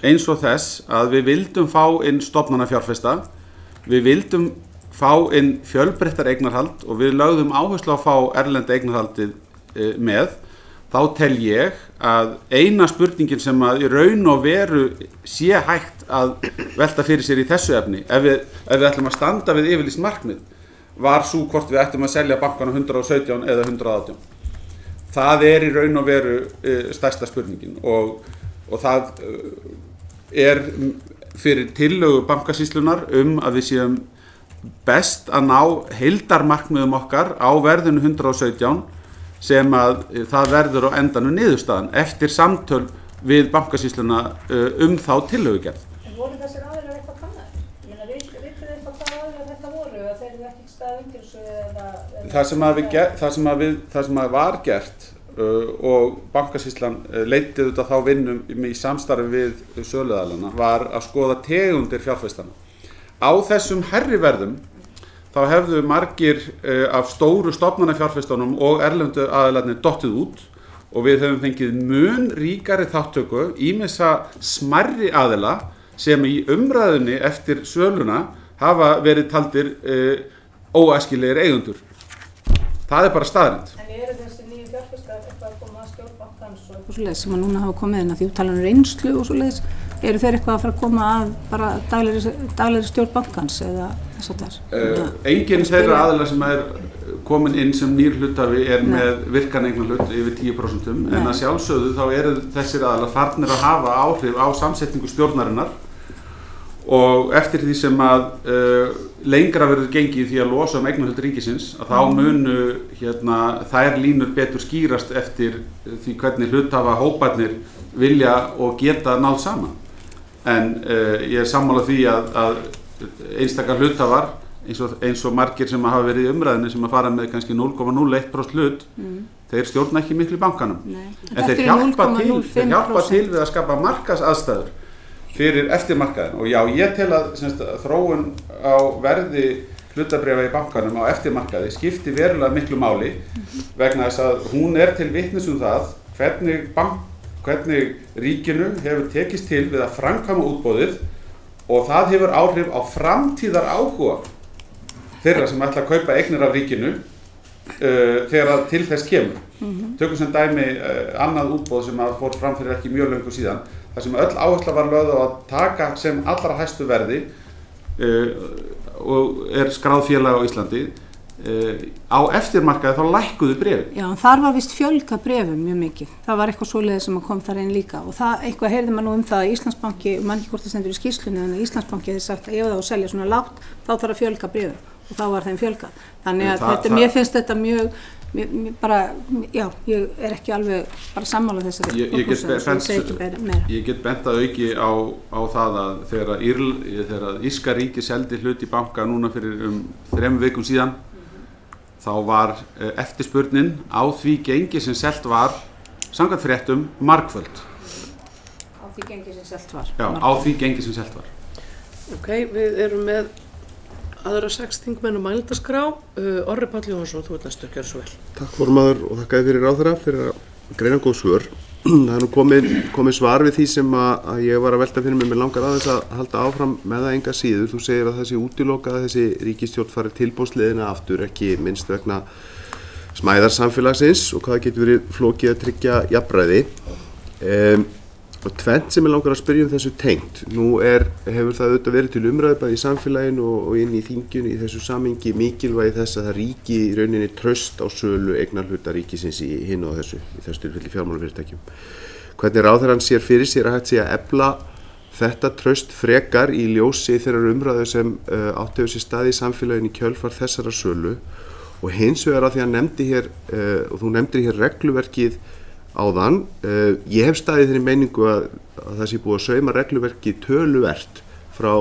Speaker 3: eins og þess að við vildum fá inn stofnanafjárfesta, við vildum fá inn fjölbreyttar eignarhald og við lögðum áherslu að fá erlenda eignarhaldið með, þá tel ég að eina spurningin sem að í raun og veru sé hægt að velta fyrir sér í þessu efni, ef við ætlum að standa við yfirlýst markmið, var svo hvort við ættum að selja bankana 117 eða 118. Það er í raun og veru stærsta spurningin og það er fyrir tillögu Bankasýslunar að við séum best að ná heildarmarkmiðum okkar á verðinu 117 sem að það verður á endanum niðurstaðan eftir samtöl við Bankasýsluna þá tillögugerð.
Speaker 7: En voru þessir aðilar eitthvað kannaðir? Ég meina, vitið eitthvað hvað aðilar þetta voru að þeir eru ekki staðið undir þessu eða... Það sem var gert og Bankasýslan leiddi þá vinnum í samstarfi við söluaðilana var að skoða tegundir fjárfestana. Á þessum hærri verðum þá hefðu margir af stóru stofnanafjárfestunum og erlendu aðilarnir dottið út og við höfum fengið mun ríkari þáttöku ýmissa smærri aðila sem í umræðunni eftir söluna hafa verið taldir óæskilegir eigendur. Það er bara staðreynd. En eru þessi nýju fjárfestar eitthvað að koma að stjórn bankans og eitthvað svoleiðis sem að núna hafa komið inn að því talar reynslu og svoleiðis, eru þeir eitthvað að fara að koma að bara daglegri stjórn bankans eða þess að þess? Enginn þeirra aðilar sem er
Speaker 3: komin inn sem nýr hluthafi með virkan eignarhlut yfir 10%, en að sjálfsögðu þá eru þessir aðilar farnir að hafa áhrif á samsetningu stjórnarinnar og eftir því sem að lengra verður gengið því að losa eignarhlut ríkisins, að þá munu þær línur betur skýrast eftir því hvernig hluthafa hóparnir vilja og geta náð saman. En ég sammála því að einstaka hlutafar eins og margir sem hafa verið í umræðinni sem að fara með kannski 0,01% hlut, þeir stjórna ekki miklu í bankanum. En þeir hjálpa til við að skapa markaðsaðstæður fyrir eftirmarkaðin. Og já, ég tel að þróun á verði hlutabréfa í bankanum á eftirmarkaði skipti verulega miklu máli vegna þess að hún til vitnis það hvernig ríkinu hefur tekist til við að framkvæma útboðið og það hefur áhrif á framtíðar áhuga þeirra sem ætla að kaupa eignir af ríkinu þegar til þess kemur. Tökum sem dæmi annað útboð sem fór fram fyrir ekki mjög löngu síðan, þar sem öll áhersla var lögð á að taka sem allra hæstu verði og skráð félag á Íslandi á eftirmarkaði þá lækkuðu bréfin.
Speaker 7: Já, þar var vist fjölga bréfum mjög mikið. Það var eitthvað svoleiðis sem kom þar inn líka og það eitthvað heyrði maður nú það að Íslandsbanki, mann ekki hvort það stendur í skýrslunni, en að Íslandsbanki hefði sagt að ef það á að selja svona lágt þá þarf að fjölga bréfum og þá var þeim fjölgað. Þannig að mér finnst þetta mjög ég ekki alveg bara sammála þessari
Speaker 3: ég get bent að auki á það að þegar Írska ríki seldi hlut í banka núna fyrir 3 vikum síðan, þá var eftirspurnin á því gengi sem selt var samkvæmt fréttum margföld.
Speaker 7: Á því gengi sem selt var?
Speaker 3: Já, á því gengi sem selt var.
Speaker 1: Ok, við erum með aðra 6 þingmenn mælendaskrá. Orri Páll Jóhannsson, þú næstu að gera svo vel.
Speaker 8: Takk formaður og þakka fyrir ráðherra fyrir að greina góð svör. Það er nú komið svar við því sem að ég var að velta fyrir mig langar aðeins að halda áfram með það enga síður. Þú segir að þessi útilokað þessi ríkisstjórn fari tilboðsleiðina aftur, ekki minnst vegna smæðar samfélagsins og hvað getur verið flókið að tryggja jafnræði. Og tvennt sem ég langar að spyrja þessu tengt. Nú hefur það auðvitað verið til umræðu bæði í samfélaginu og inn í þinginu í þessu samhengi mikilvægi þess að það ríki í rauninni traust á sölu eignarhluta ríkisins í hinu og þessu, í þessu tilfelli fjármálafyrirtækjum. Hvernig ráðherrann sér fyrir sér að hægt sé að efla þetta traust frekar í ljósi þeirrar umræðu sem átti sér stað í samfélaginu í kjölfar þessara sölu og hins vegar að því að nefndi hér og þú nefndir hér regluverkið áðan. Ég hef staðið þeirri meiningu að það sé búið að sauma regluverki töluvert frá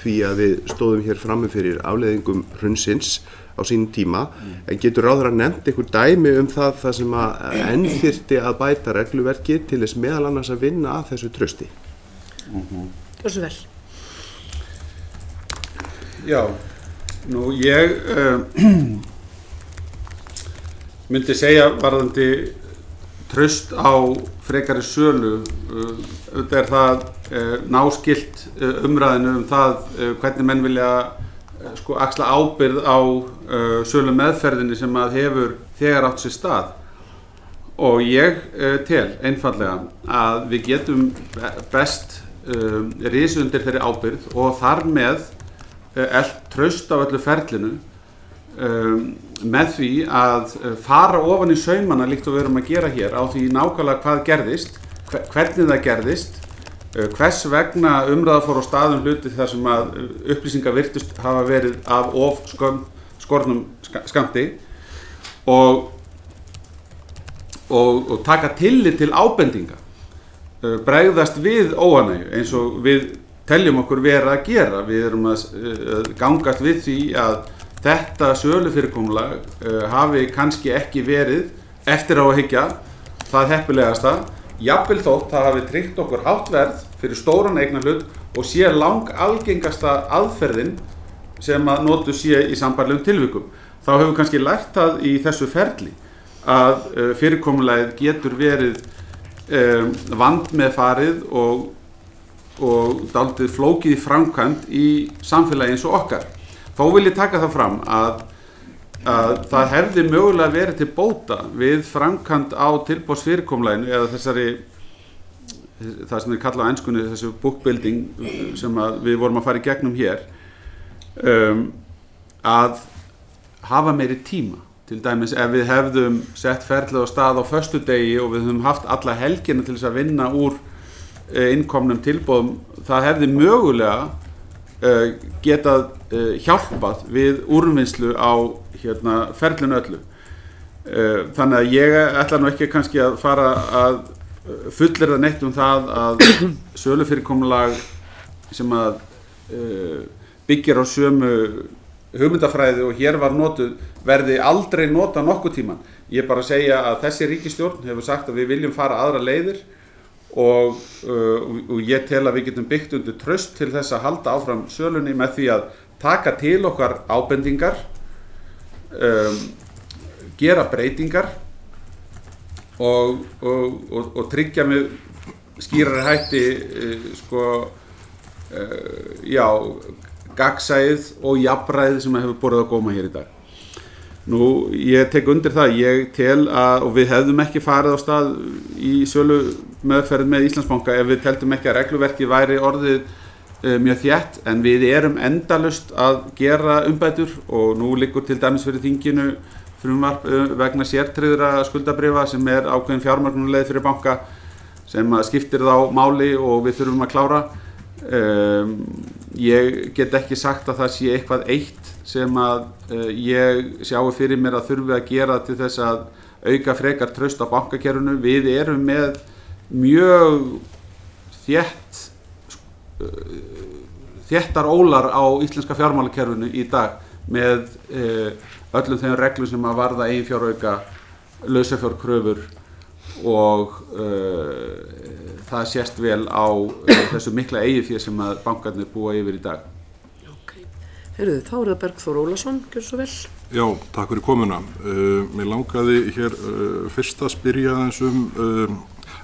Speaker 8: því að við stóðum hér frammi fyrir afleiðingum hrunsins á sínum tíma. En getur ráðherra nefnt einhver dæmi það sem að enn þyrfti að bæta regluverki til þess meðal annars að vinna að þessu trausti?
Speaker 1: Hversu vel?
Speaker 3: Já, nú ég myndi segja varðandi traust á frekari sölu, auðvitað það náskylt umræðinu það hvernig menn vilja axla ábyrgð á sölu meðferðinni sem að hefur þegar átt sér stað. Og ég tel einfallega að við getum best risið undir þeirri ábyrgð og þar með traust á öllu ferlinu með því að fara ofan í saumana líkt og við erum að gera hér á því nákvæmlega hvað gerðist, hvernig það gerðist, hvers vegna umræða fór á staðum hluti þar sem að upplýsingar virtust hafa verið af of skornum skammti og taka tillit til ábendinga, bregðast við óánægju eins og við teljum okkur vera að gera. Við erum að gangast við því að þetta sölufyrirkomulag hafi kannski ekki verið eftir á að hyggja það heppilegasta, jafnvel þótt það hafi tryggt okkur hátt verð fyrir stóran eignarhlut og sé algengasta aðferðin sem að notu sé í sambærilegum tilvikum. Þá hefur kannski lært það í þessu ferli að fyrirkomulagið getur verið vandmeðfarið og dálítið flókið í framkvæmd í samfélagi eins og okkar. Þó vil ég taka það fram að það hefði mögulega verið til bóta við framkvæmd á tilboðsfyrirkomulaginu eða það sem við kalla á enskunni þessu bookbuilding sem við vorum að fara í gegnum hér, að hafa meiri tíma til dæmis ef við hefðum sett ferlið á stað á föstudegi og við höfum haft alla helgina til þess að vinna úr innkomnum tilboðum, það hefði mögulega getað hjálpað við úrvinnslu á ferlinu öllu. Þannig að ég ætla nú ekki kannski að fara að fullyrða neitt það að sölufyrirkomulag sem að byggir á sömu hugmyndafræði og hér var notuð verði aldrei nota nokkuð tíman. Ég bara segja að þessi ríkisstjórn hefur sagt að við viljum fara aðra leiðir og ég tel að við getum byggt undir traust til þess að halda áfram sölunni með því að taka til okkar ábendingar, gera breytingar og tryggja með skýrari hætti gagnsæið og jafnræðið sem hefur borið á góma hér í dag. Nú, ég tek undir það, ég tel að, og við hefðum ekki farið á stað í sölu meðferð með Íslandsbanka ef við teldum ekki að regluverkið væri orðið mjög þétt, en við erum endalaust að gera umbætur og nú liggur til dæmis fyrir þinginu frumvarp vegna sértryggðra skuldabréfa sem ákveðin fjármögnunarleið fyrir banka sem skiptir þá máli og við þurfum að klára. Ég get ekki sagt að það sé eitthvað eitt sem að ég sjái fyrir mér að þurfi að gera til þess að auka frekar traust á bankakerfinu. Við erum með mjög þéttar ólar á íslenska fjármálakerfinu í dag með öllum þeim reglum sem að varða eiginfjárauka, lausafjárkröfur og það sést vel á þessu mikla eiginfé sem að bankarnir búa yfir í dag.
Speaker 1: Heyrðu, þá það Bergþór Ólason, gjör svo vel.
Speaker 9: Já, takk fyrir komuna. Mér langaði hér fyrst að spyrja aðeins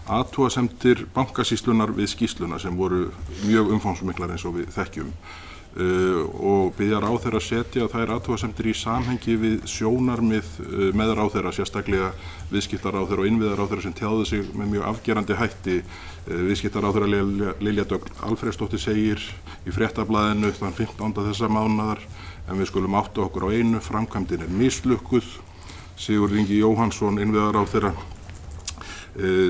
Speaker 9: athugasemdir bankasýslunar við skýrsluna sem voru mjög umfangsmiklar eins og við þekkjum og biðja ráðherra að setja þær athugasemdir í samhengi við sjónarmið með ráðherra, sérstaklega viðskiptaráðherra og innviðaráðherra sem tjáðu sig með mjög afgerandi hætti. Viðskiptaráðherra Lilja Dögg Alfreðsdóttir segir í Fréttablaðinu þann 15. þessa mánaðar en við skulum átta okkur á einu, framkvæmdin mislukkuð. Sigurður Ingi Jóhannsson, innviðaráðherra,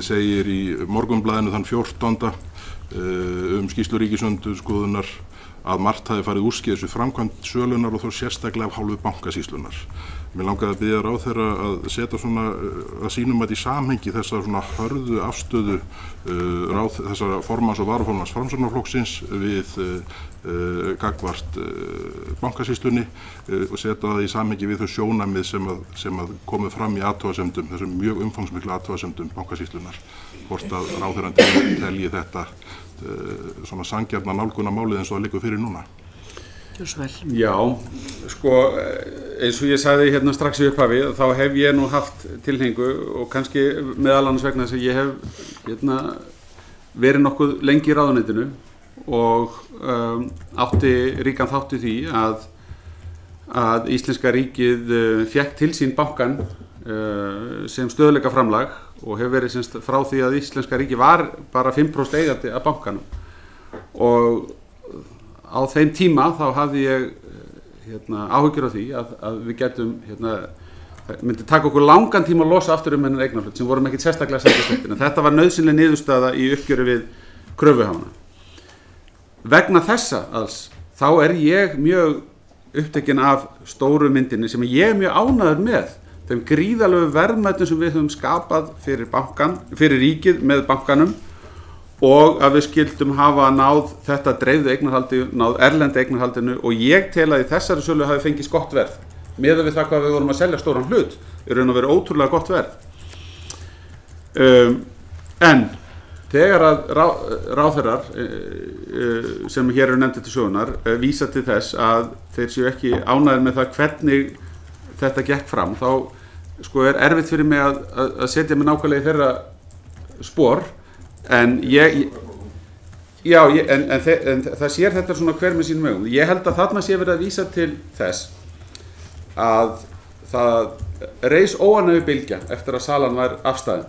Speaker 9: segir í Morgunblaðinu þann 14. Skýrslu Ríkisendurskoðunar að margt hafi farið úrskeiðis við framkvæmd sölunar og þó sérstaklega af hálfu bankasýslunnar. Mér langaði að biðja ráðherra að setja að sínum að í samhengi þessa hörðu afstöðu þessara formanns og varaformanns Framsóknarflokksins við gagnvart bankasýslunni og setja það í samhengi við þau sjónarmið sem að komið fram í athugasemdum, þessum mjög umfangsmiklu athugasemdum bankasýslunnar. Hvort að ráðherrann telji þetta sanngjarna nálgun á málið eins og það liggur fyrir núna.
Speaker 3: Já, eins og ég sagði hérna strax í upphafi, þá hef ég nú haft tilhneigingu og kannski meðal annars vegna þess að ég hef verið nokkuð lengi í ráðuneytinu og átti ríkan þátt í því að íslenska ríkið fékk til sín bankann sem stöðugleikaframlag og hefur verið frá því að íslenska ríkið var bara 5% eigandi af bankanum og á þeim tíma þá hafði ég áhyggjur af því að við getum myndi taka okkur langan tíma að losa aftur hennar eignarhlut sem vorum ekkert sérstaklega sættisvettin en þetta var nauðsynleg niðurstaða í uppgjöri við kröfuhafana. Vegna þessa alls þá ég mjög upptekinn af stóru myndinni sem ég mjög ánægður með þeim gríðalegu verðmætum sem við höfum skapað fyrir ríkið með bankanum og að við skildum hafa náð þetta dreifðu eignarhaldi, náð erlenda eignarhaldinu og ég tel að í þessari sölu hafi fengist gott verð miðað við það hvað við vorum að selja stóran hlut raun og verið ótrúlega gott verð. En þegar að ráðherrar sem hér eru nefndir til sögunar vísa til þess að þeir séu ekki ánægðir með það hvernig þetta gekk fram þá erfitt fyrir mig að setja mig nákvæmlega í þeirra spor en það sér þetta svona hver með sínum augum. Ég held að þarna sé verið að vísa til þess að það reis óánægjubylgja eftir að salan var afstaðin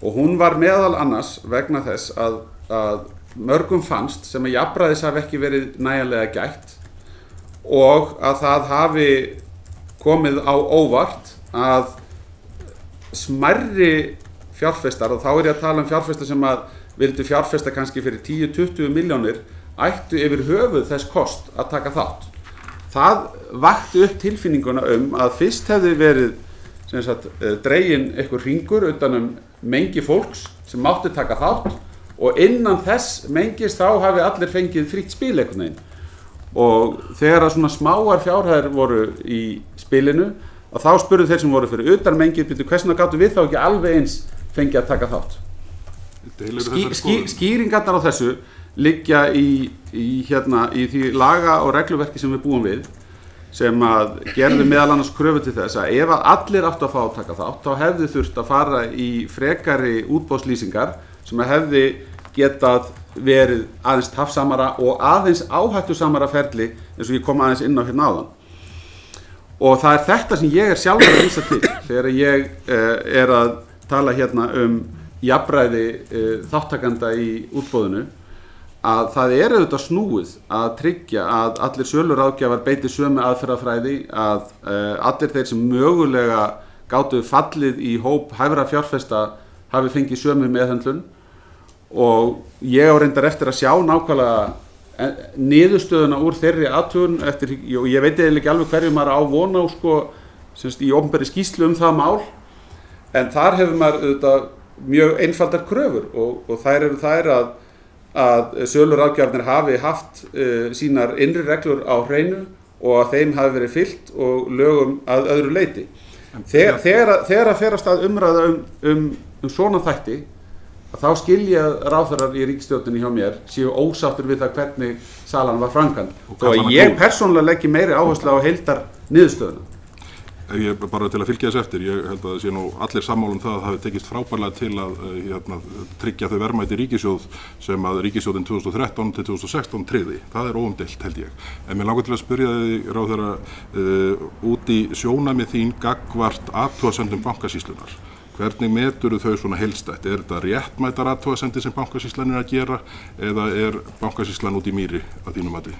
Speaker 3: og hún var meðal annars vegna þess að mörgum fannst sem að jafnræðis hafi ekki verið nægjanlega gætt og að það hafi komið á óvart að smærri fjárfestar, og þá ég að tala fjárfestar sem að vildu fjárfesta kannski fyrir 10-20 milljónir, ættu yfir höfuð þess kost að taka þátt. Það vakti upp tilfinninguna að fyrst hefði verið dregin einhver hringur utan mengi fólks sem mátti taka þátt, og innan þess mengis þá hafi allir fengið frítt spil einhvern veginn. Og þegar að svona smáar fjárhæðir voru í spilinu, að þá spurðu þeir sem voru fyrir utan mengið, hvers vegna gátu við þá ekki alveg eins fengið að taka þátt. Skýringarnar á þessu liggja í því laga og regluverki sem við búum við, sem að gerðu meðal annars kröfu til þess að ef að allir áttu að fá að taka þátt, þá hefði þurft að fara í frekari útboðslýsingar sem að hefði getað verið aðeins tafsamara og aðeins áhættusamara ferli, eins og ég kom aðeins inn á hérna áðan. Og það þetta sem ég sjálfur að vísa til þegar ég að tala hérna jafnræði þáttakanda í útboðinu, að það auðvitað snúið að tryggja að allir söluráðgjafar beiti sömu aðferðafræði, að allir þeir sem mögulega gátu fallið í hóp hæfra fjárfesta hafi fengið sömu meðhöndlun. Og ég á reyndar eftir að sjá nákvæmlega niðurstöðuna úr þeirri athugun eftir, og ég veit eiginlega ekki alveg hverju maður á von á í opinberri skýrslu það mál, en þar hefur maður auðvitað mjög einfaldar kröfur, og þær eru þær að söluráðgjafarnir hafi haft sínar innri reglur á hreinu og að þeim hafi verið fylgt og lögum að öðru leyti. Þegar að fer af stað umræða svona þætti, að þá skilja ráðherrar í ríkisstjórninni hjá mér séu ósáttur við það hvernig salan var framkvæmd. Og ég persónulega leggi meiri áherslu á heildar niðurstöðuna.
Speaker 9: Ég bara til að fylgja þess eftir, ég held að það sé nú allir sammála það að það hafi tekist frábærlega til að tryggja þau verðmæti ríkissjóð sem að ríkissjóðin 2013 til 2016 tryggði. Það óumdeilt held ég. En mér langar til að spyrja þig, ráðherra, út í sjónarmið þín gagnvart athugasemdum Bankasýslunnar. Hvernig meturðu þau svona heildstætt? Þetta réttmætar athugasemdir sem Bankasýslan að gera, eða Bankasýslan út í mýri að þínu mati?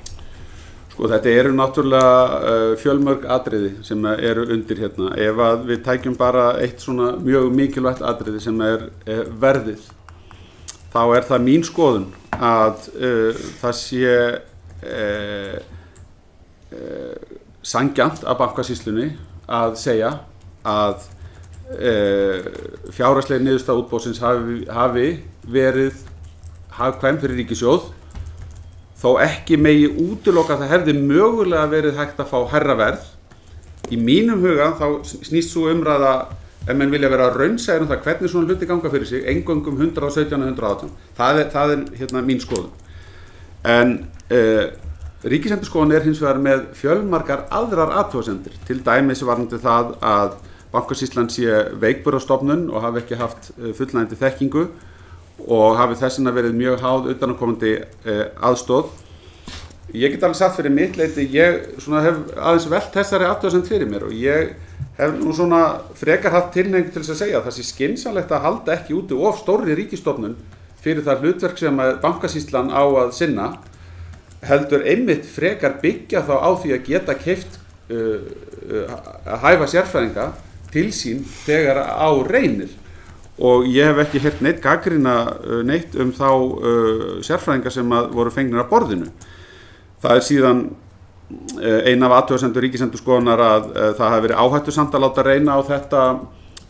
Speaker 3: Þetta eru náttúrulega fjölmörg atriði sem eru undir hérna. Ef að við tækjum bara eitt svona mjög mikilvægt atriði sem verðið, þá það mín skoðun að það sé sanngjarnt af Bankasýslunni að segja að fjárhagsleg niðurstaða útboðsins hafi verið hagkvæm fyrir ríkissjóð, þó ekki megi útiloka að það hefði mögulega verið hægt að fá hærra verð. Í mínum huga þá snýst svo umræða, ef menn vilja vera raunsæir það hvernig svona hluti ganga fyrir sig, eingöngum 117 og 118. Það hérna mín skoðun. En Ríkisendurskoðun hins vegar með fjölmargar aðrar athugasemdir, til dæmis varðandi það að Bankasýslan sé veikburðarstofnun og hafi ekki haft fullnægjandi þekkingu og hafi þess vegna verið mjög háð utanaðkomandi aðstoð. Ég get alveg sagt fyrir mitt leyti, ég hef aðeins velt þessari athugasemd fyrir mér, og ég hef nú frekar haft tilhneigingu til þess að segja að það sé skynsamlegt að halda ekki úti of stórri ríkisstofnun fyrir það hlutverk sem Bankasýslan á að sinna, heldur einmitt frekar byggja þá á því að geta keypt hæfa sérfræðinga til sín þegar á reynir. Og ég hef ekki heyrt neitt gagnrýna neitt þá sérfræðinga sem voru fengnir af borðinu. Það síðan ein af athugasemdum Ríkisendurskoðunar að það hafi verið áhættusamt að láta reyna á þetta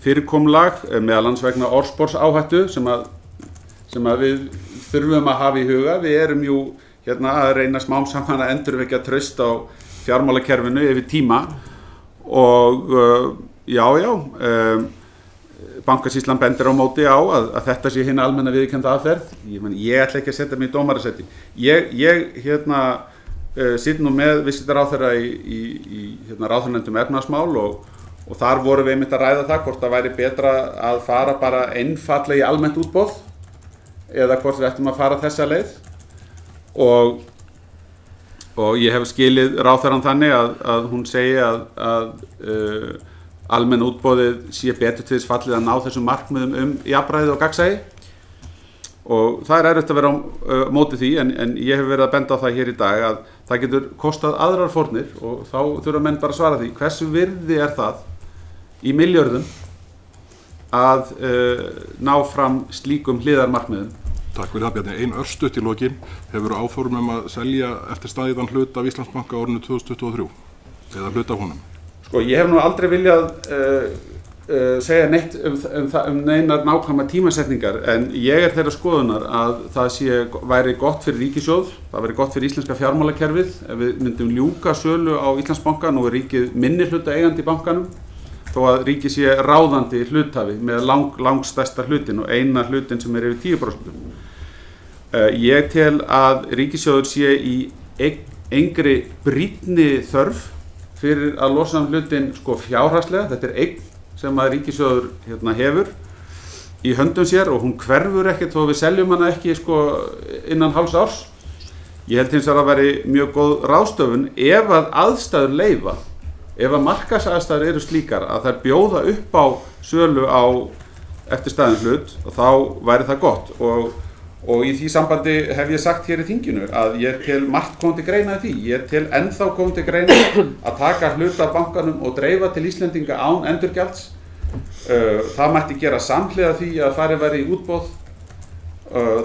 Speaker 3: fyrirkomulag, meðal annars vegna orðsporsáhættu sem að við þurfum að hafa í huga. Við erum jú hérna að reyna smám saman að endurvekja traust á fjármálakerfinu yfir tíma, og Bankasýslan bendir á móti á að þetta sé hinn almenna viðurkennda aðferð. Ég ætla ekki að setja mig í dómarasetti. Ég sitt nú með viðskiptaráðherra í ráðherranefnd efnahagsmál, og þar vorum við einmitt að ræða það hvort það væri betra að fara bara einfaldlega í almennt útboð eða hvort við ættum að fara þessa leið. Og ég hef skilið ráðherrann þannig að hún segi að almenn útboðið sé betur til þess fallið að ná þessum markmiðum jafnræði og gagnsæi, og það erfitt að vera á móti því, en ég hef verið að benda á það hér í dag að það getur kostað aðrar fórnir, og þá þurfa menn bara að svara því hversu virði það í milljörðum að ná fram slíkum hliðarmarkmiðum.
Speaker 9: Takk fyrir það, Bjarni. Ein örstutt í lokin. Hefur áform að selja eftir stæðan hlut af Íslandsbanka árinu 2023 eða hlut af honum?
Speaker 3: Sko, ég hef nú aldrei viljað segja neitt um neinar nákvæmar tímasetningar, en ég þeirra skoðunar að það væri gott fyrir ríkissjóð, það væri gott fyrir íslenska fjármálakerfið ef við myndum ljúka sölu á Íslandsbanka. Nú ríkið minni hluta eigandi í bankanum, þó að ríkið sé ráðandi hluthafi með langstærsta hlutin og eina hlutin sem yfir 10%. Ég tel að ríkissjóður sé í engri brýnni þörf fyrir að losa hlutin fjárhagslega. Þetta eign sem að ríkissjóður hefur í höndum sér og hún hverfur ekkert þó við seljum hana ekki innan hálfs árs. Ég held hins vegar að veri mjög góð ráðstöfun ef að aðstæður leyfa, ef að markaðsaðstæður eru slíkar að þær bjóða upp á sölu á eftirstæðum hlut, og þá væri það gott. Og í því sambandi hef ég sagt hér í þinginu að ég tel margt kom til greina í því. Ég tel ennþá kom til greina að taka hluta af bankanum og dreifa til Íslendinga án endurgjalds. Það mætti gera samhliða því að farið væri í útboð.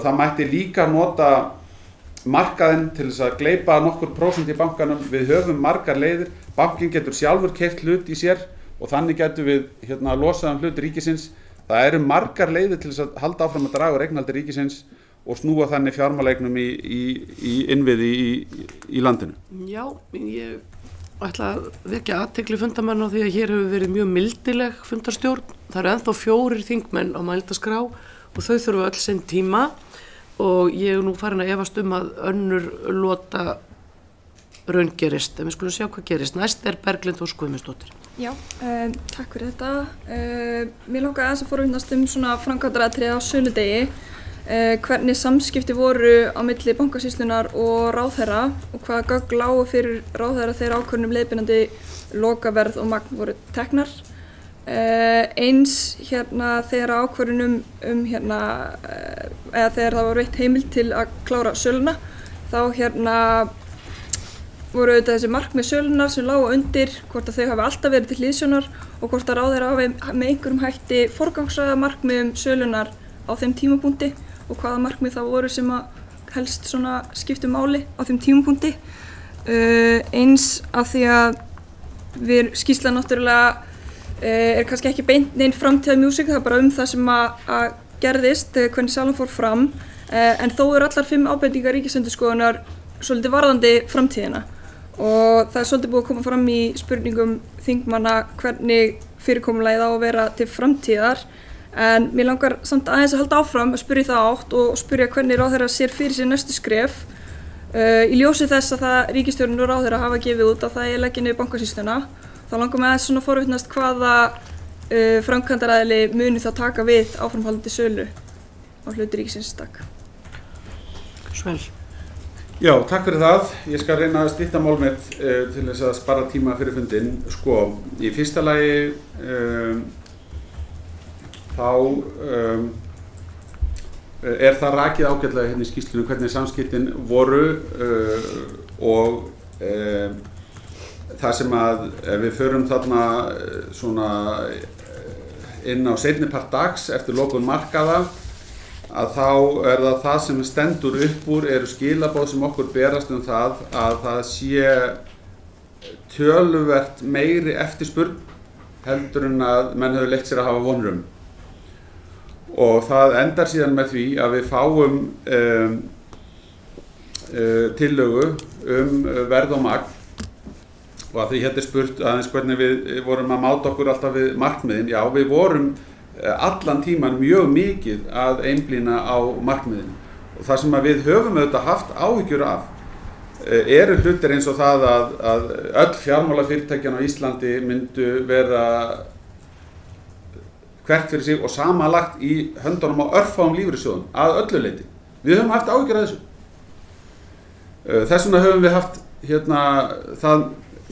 Speaker 3: Það mætti líka nota markaðinn til þess að gleypa nokkur prósent í bankanum. Við höfum margar leiðir. Bankinn getur sjálfur keypt hlut í sér og þannig getum við losað hlut ríkisins. Það eru margar leiðir til þess að halda áfram að draga úr eignarhaldi ríkisins og snúa þannig fjármálaeignum í innviði í landinu. Já, ég ætla að vekja athygli fundarmanna á því að hér hefur verið mjög mildileg fundarstjórn. Það eru ennþá 4 þingmenn á mælendaskrá og þau þurfa öll sinn tíma og ég nú farin að efast að önnur lota raungerist. En við skulum sjá hvað gerist. Næst Berglind Ósk Guðmundsdóttir.
Speaker 10: Já, takk fyrir þetta. Mér langaði aðeins að forvittnast svona framkvæmdaratriði á söludegi. Hvernig samskipti voru á milli Bankasýslunnar og ráðherra og hvaða gögn lágu fyrir ráðherra þegar ákvörðun leiðbeinandi lokaverð og magn voru teknar. Eins þegar ákvörðun eða þegar það var veitt heimild til að klára söluna, þá voru auðvitað þessi markmið sölunar sem lágu undir, hvort að þau hafi alltaf verið til hliðsjónar og hvort að ráðherra hafi með einhverjum hætti forgangsraða markmiðum sölunar á þeim tímapunkti og hvaða markmið það voru sem að helst skiptu máli á þeim tímapunkti. Eins af því að skýrslan náttúrulega kannski ekki beint neinn framtíðarmjúsík, það bara það sem að gerðist, hvernig salan fór fram, en þó eru allar 5 ábendingar Ríkisendurskoðunar svolítið varðandi framtíðina og það svolítið búið að koma fram í spurningum þingmanna hvernig fyrirkomulagið á að vera til framtíðar. En mér langar samt aðeins að halda áfram að spyrja það átt og spyrja hvernig ráðherra sér fyrir sér næstu skref í ljósi þess að það ríkisstjórnin og ráðherra hafa gefið út að það leggja niður Bankasýsluna. Þá langar mig aðeins forvitnast hvaða framkvæmdaraðili muni þá taka við áframhaldandi sölu á hlut ríkisins. Takk.
Speaker 3: Svel. Já, takk fyrir það. Ég skal reyna að stytta mál mitt til þess að spara tíma fyrir fundinn. Í fyrsta lagi þá það rakið ágætlega í skýrslunni hvernig samskiptin voru og það sem að ef við förum þarna inn á seinni part dags eftir lokun markaða að þá það sem stendur upp úr eru skilaboð sem okkur berast það að það sé töluvert meiri eftirspurn heldur en að menn hefur leyft sér að hafa vonur og það endar síðan með því að við fáum tillögu verð og magn og að því hérna spurt aðeins hvernig við vorum að máta okkur alltaf við markmiðin. Já, við vorum allan tíman mjög mikið að einblína á markmiðin og það sem að við höfum auðvitað haft áhyggjur af eru hlutir eins og það að öll fjármálafyrirtækjan á Íslandi myndu vera hvert fyrir sig og samanlagt í höndunum á örfáum lífeyrissjóðum að öllu leyti. Við höfum haft áhyggjur af þessu. Þess vegna höfum við haft það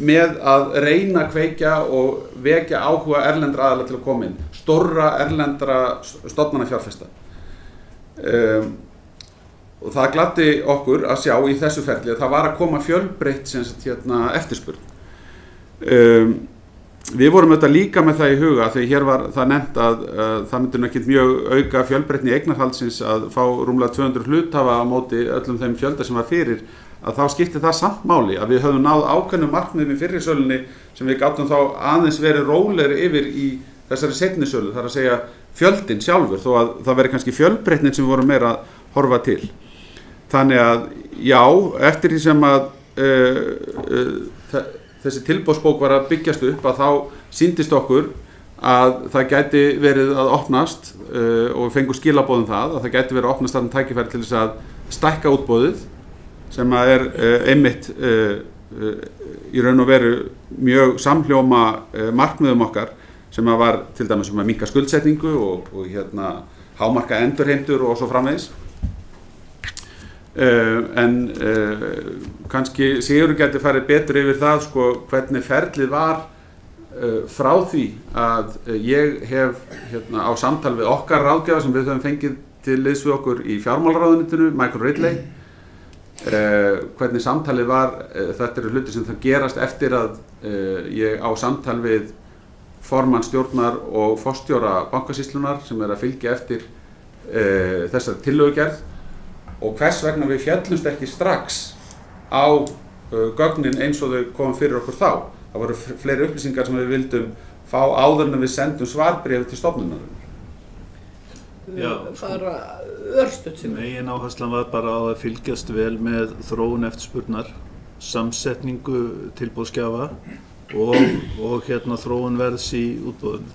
Speaker 3: með að reyna að kveikja og vekja áhuga erlendra aðila til að koma inn, stórra erlendra stofnanafjárfesta. Og það gladdi okkur að sjá í þessu ferli að það var að koma fjölbreytt eftirspurn. Við vorum auðvitað líka með það í huga þegar hér var það nefnt að það myndi ekki mjög auka fjölbreytni eignarhaldsins að fá rúmlega 200 hluthafa á móti öllum þeim fjölda sem var fyrir, að þá skipti það samt máli að við höfum náð ákveðnum markmiðum í fyrri sölunni sem við gátum þá aðeins verið rólegri yfir í þessari seinni sölu, þar að segja fjöldin sjálfur, þó að það veri kannski fjölbreytnin sem við vorum meira að horfa til. Þannig að já, eftir því sem að þessi tilboðsbók var að byggjast upp að þá sýndist okkur að það gæti verið að opnast og við fengum skilaboðum það að það gæti verið að opnast þarna tækifæri til þess að stækka útboðið sem að einmitt í raun og veru mjög samhljóma markmiðum okkar sem að var til dæmis að minnka skuldsetningu og hámarka endurheimtur og svo framvegis. En kannski Sigurður gæti farið betur yfir það hvernig ferlið var frá því að ég hef á samtal við okkar ráðgjafa sem við höfum fengið til liðs við okkur í fjármálaráðuneytinu, Michael Ridley, hvernig samtalið var. Þetta eru hluti sem það gerast eftir að ég á samtal við formann stjórnar og forstjóra bankasýslunnar sem að fylgja eftir þessari tillögugerð og hvers vegna við féllumst ekki strax á gögnin eins og þau komum fyrir okkur þá. Það voru fleiri upplýsingar sem við vildum fá áður en við sendum svarbréfi til stofnunarinnar.
Speaker 5: Já,
Speaker 1: bara örstutt sem
Speaker 5: megin áherslan var bara á að fylgjast vel með þróun eftirspurnar, samsetningu tilboðsgjafa og þróun verðs í útboðinu.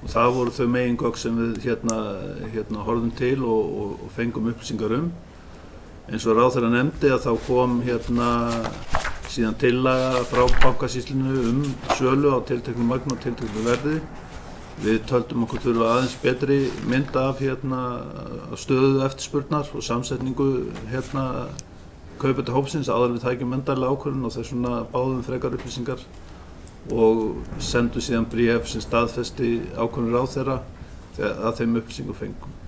Speaker 5: Og það voru þau megin gögn sem við horfðum til og fengum upplýsingar Eins og ráðherra nefndi að þá kom síðan tillaga frá bankasýslunni sölu á tilteknu magni og tilteknu verði. Við töldum okkur þurfa aðeins betri mynd af stöðu eftirspurnar og samsetningu kaupendahópsins áður en við tækjum endanlega ákvörðun og þess vegna báðum frekar upplýsingar og sendum síðan bréf sem staðfesti ákvörðun ráðherra að þeim upplýsingum fengum.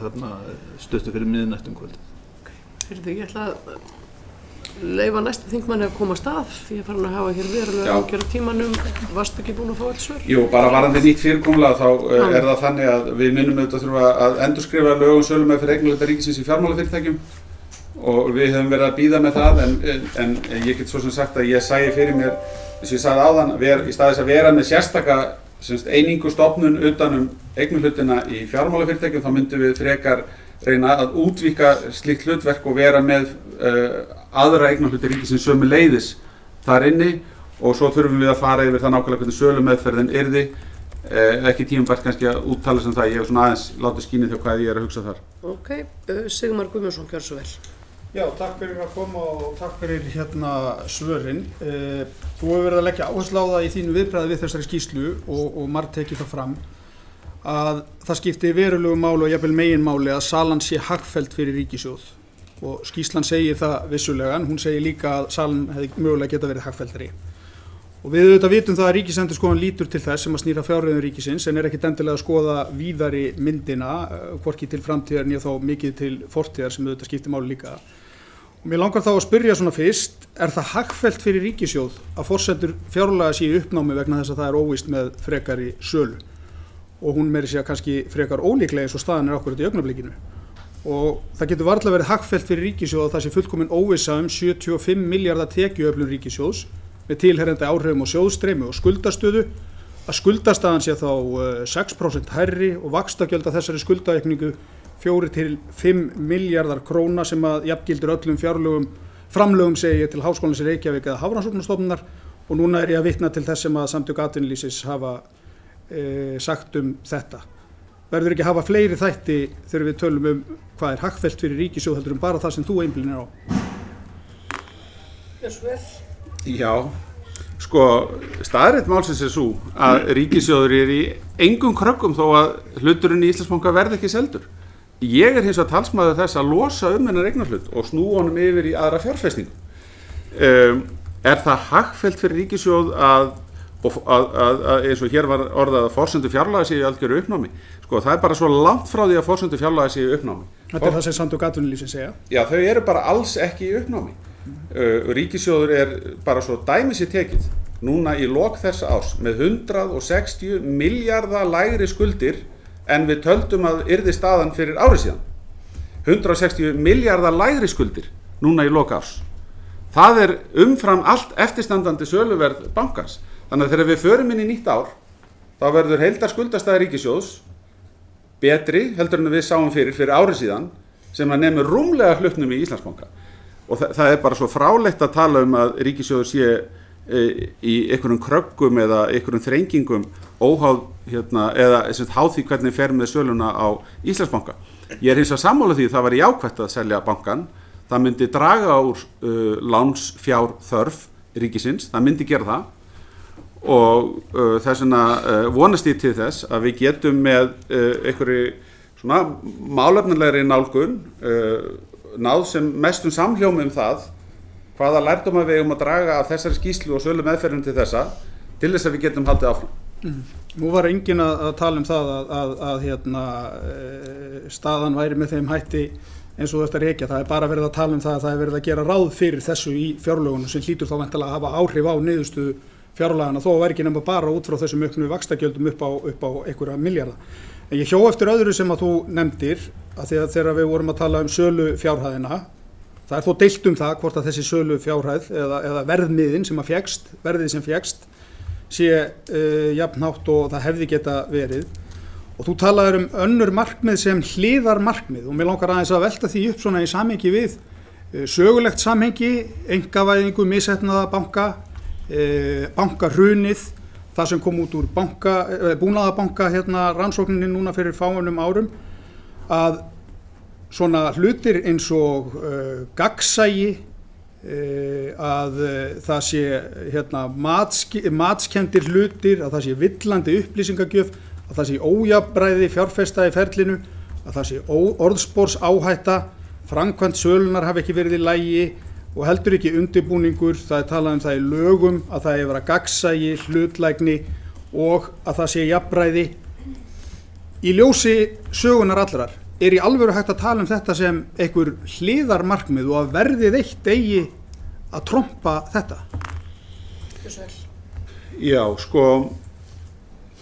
Speaker 5: Þarna stuttu fyrir miðnætti kvöldið.
Speaker 1: Ég ætla að leyfa næstu þingmanni að koma af því ég farin að hafa hér verulega ágjörð tímanum. Varstu ekki búin að fá öll svör?
Speaker 3: Jú, bara varðandi nýtt fyrirkomulag þá er það þannig að við munum auðvitað þurfa að endurskrifa lög um sölumeðferð eignarhluta ríkisins í fjármálafyrirtækjum og við höfum verið að bíða með það en ég get svo sem sagt að ég sæi fyrir mér, eins og ég sagði áðan, í stað þess að vera með sérstaka einingu stofnun utan eignarhlutina í fjármálafyrirtækjum þá myndum við frekar reyna að útvíkka slíkt hlutverk og vera með aðra eignarhluti ríkisins sömuleiðis þar inni og svo þurfum við að fara yfir það nákvæmlega hvernig sölumeðferðin yrði. Ekki tímabært kannski að úttala sem það, ég hef svona aðeins látið skýnið þjá hvað ég er að hugsa þar.
Speaker 1: Ok, Sigmar Guðmundsson, gjör svo vel.
Speaker 11: Já, takk fyrir að koma og takk fyrir svörin. Þú hefur verið að leggja áherslu á það í þínu viðbragði við þessari skýrslu og margt tekið það fram að það skipti verulegu máli og jafnvel meginmáli að salan sé hagfelld fyrir ríkissjóð og skýrslan segir það vissulega en hún segir líka að salan hefði mögulega geta verið hagfelldari. Og við auðvitað vitum það að Ríkisendurskoðun lítur til þess sem að snýra fjárreiðum ríkisins en er ekkert endilega að skoða víðari myndina, hvorki til framtíðar né þá mikið til fortíðar sem auðvitað skiptir máli líka. Og mér langar þá að spyrja svona fyrst, er það hagfellt fyrir ríkissjóð að forsendur fjárlaga sé í uppnámi vegna þess að það er óvíst með frekari sölu? Og hún meiri segja kannski frekar ólíklega eins og staðan er akkúrat í augnablikinu. Og það getur varla verið hagfellt fyrir ríkissjóð að það sé fullkomin óvissa 75 milljarða tekjuöflun ríkissjóðs með tilheyrandi áhrifum á sjóðstreymi og skuldastöðu, að skuldastaðan sé þá 6% hærri og vaxtagjöld af þessari skuldaaukningu 4 til 5 milljarðar króna sem að jafngildir öllum framlögum segi til Háskólans í Reykjavík eða Hafrannsóknastofnunar og núna er ég að vitna til þess sem að Samtök atvinnulífsins hafa sagt þetta. Verður ekki að hafa fleiri þætti þegar við tölum hvað er hagfellt fyrir ríkissjóð heldur bara það sem þú einblínir á?
Speaker 3: Já, staðreynd málsins er sú að ríkissjóður er í engum kröggum þó að hluturinn í Íslandsbanka verði ekki seldur. Ég er hins vegar talsmaður þess að losa þennan eignarhlut og snúa honum yfir í aðra fjárfestingu. Er það hagfellt fyrir ríkissjóð að eins og hér var orðað að forsendur fjárlaga séu í algjöru uppnámi? Það er bara svo langt frá því að forsendur fjárlaga séu í uppnámi.
Speaker 11: Þetta er það sem Samtök atvinnulífsins segja?
Speaker 3: Já, þau eru bara alls ekki í uppnámi. Ríkissjóður er bara svo dæmi sér tekið. núna í lok þessa árs með 160 milljarða lægri skuldir en við töldum að yrði staðan fyrir árið síðan. 160 milljarða lægri skuldir núna í lok árs. Það umfram allt eftirstandandi söluverð bankans. Þannig að þegar við förum inn í nýtt ár, þá verður heildarskuldastæða ríkissjóðs betri heldur en við sáum fyrir árið síðan, sem að nemur rúmlega hlutnum í Íslandsbanka. Og það bara svo frálegt að tala að ríkissjóður sé í einhverjum kröggum eða einhverjum þrengingum óháð eða háð því hvernig fer með söluna á Íslandsbanka. Ég hins vegar sammála því það var jákvætt að selja bankan. Það myndi draga úr lánsfjárþörf ríkisins, það myndi gera það og þess vegna vonast ég til þess að við getum með einhverju svona málefnalegri nálgun náð sem mestum samhljómi það hvaða lærdóma við eigum að draga af þessari skýrslu og sölu meðferðin til þess að við getum haldið áfram.
Speaker 11: Nú var enginn að tala það að staðan væri með þeim hætti eins og þetta rekja. Það bara verið að tala það að það verið að gera ráð fyrir þessu í fjárlögunum sem hlýtur þá væntanlega að hafa áhrif á niðurstöðu fjárlagana þó væri ekki nema bara út frá þessum auknu vaxtagjöldum upp á einhverja milljarða. En ég hjó eftir öðru sem að þú nefndir að þegar við vorum að tala sölu fjárhæðina, það þó deilt það hvort að þessi sölu fjárhæð eða verðmiðin sem verðið sem fékkst sé jafnhátt og það hefði geta verið. Og þú talaður önnur markmið sem hliðarmarkmið og mér langar aðeins að velta því upp svona í samhengi við sögulegt samhengi, einkavæðingu, misheppnaða banka, bankahrunið, það sem kom út úr búnaðarbanka rannsókninni núna fyrir fáeinum árum, að svona hlutir eins og gagnsæi, að það sé matskenndir hlutir, að það sé villandi upplýsingagjöf, að það sé ójafnræði fjárfesta í ferlinu, að það sé orðspors áhætta, framkvæmd sölunar hafi ekki verið í lagi og heldur ekki undirbúningur. Það talað það í lögum að það vera gagnsæi, hlutlægni og að það sé jafnræði. Í ljósi sögunar allrar í alvöru hægt að tala þetta sem einhver hliðarmarkmið og að verðið eitt eigi að trompa þetta.
Speaker 3: Já,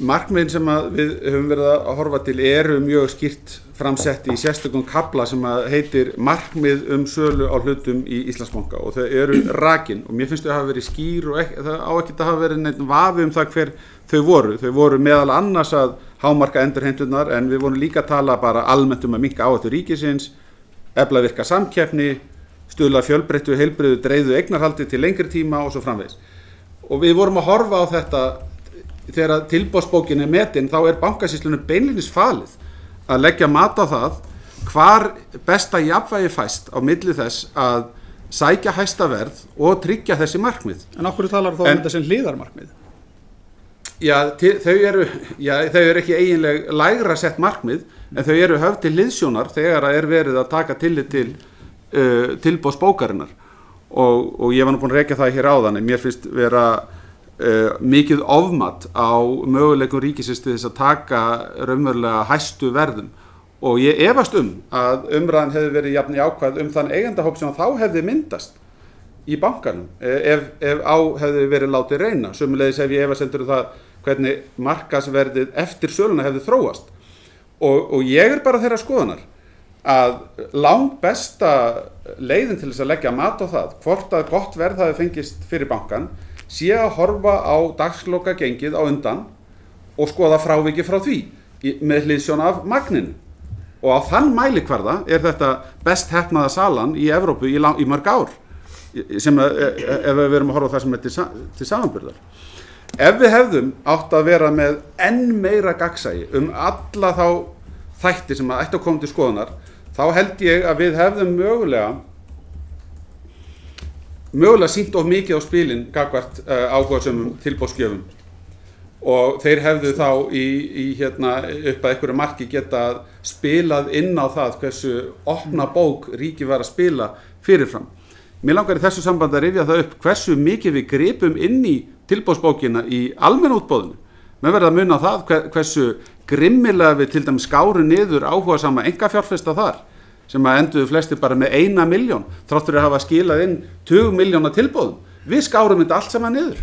Speaker 3: markmiðin sem við höfum verið að horfa til eru mjög skýrt framsett í sérstökum kafla sem heitir markmið sölu á hlutum í Íslandsbanka og þau eru rakin og mér finnst þau hafa verið skýr og það á ekki að hafa verið neitt vafi það hver þau voru. Þau voru meðal annars að hámarka endurheimturnar en við vorum líka að tala bara almennt að minnka áhættu ríkisins, efla virka samkeppni, stuðla fjölbreyttu, heilbrigðu, dreifðu eignarhaldi til lengri tíma og svo framvegis. Og við vorum að horfa á þetta þegar tilboðsbókin metin þá bankasýslunni beinlínis falið að leggja mat á það hvar besta jafnvægi fæst á milli þess að sækja hæsta verð og tryggja þessi markmið.
Speaker 11: En af hverju talar þá þetta sem hliðarmarkmið?
Speaker 3: Já, þau eru ekki eiginleg lægra sett markmið en þau eru höfð til hliðsjónar þegar verið að taka tillit til tilboðsbókarinnar og ég var nú búinn að rekja það hér áðan en mér finnst vera mikið ofmat á möguleikum ríkisins til þess að taka raunverulega hæstu verðum og ég efast að umræðan hefði verið jafn jákvæð þann eigendahóp sem þá hefði myndast í bankanum ef á hefði verið látið reyna. Sömuleiðis ef ég efasemdur það hvernig markaðsverðið eftir söluna hefði þróast og ég bara þeirrar skoðunar að langbesta leiðin til þess að leggja mat á það hvort að gott verð hafi fengist fyrir bankan sé að horfa á dagsloka gengið á undan og skoða fráviki frá því með hliðsjón af magninu. Og á þann mælikvarða þetta best heppnaða salan í Evrópu í mörg ár, sem ef við erum að horfa á það sem til samanburðar. Ef við hefðum átt að vera með enn meira gagnsæi alla þá þætti sem ætti að koma til skoðunar, þá held ég að við hefðum mögulega sýnt of mikið á spilin gagnvart áhugasömum tilboðsgjöfum og þeir hefðu þá upp að einhverju marki geta spilað inn á það hversu opna bók ríki var að spila fyrirfram. Mér langar í þessu sambandi að rifja það upp hversu mikið við gripum inn í tilboðsbókina í almennu útboðinu. Menn verða að muna það hversu grimmilega við til dæmis skárum niður áhugasama einkafjárfesta þar sem enduðu flestir bara með 1 milljón þrátt fyrir að hafa skilað inn 20 milljóna tilboðum. Við skárum þetta allt saman niður.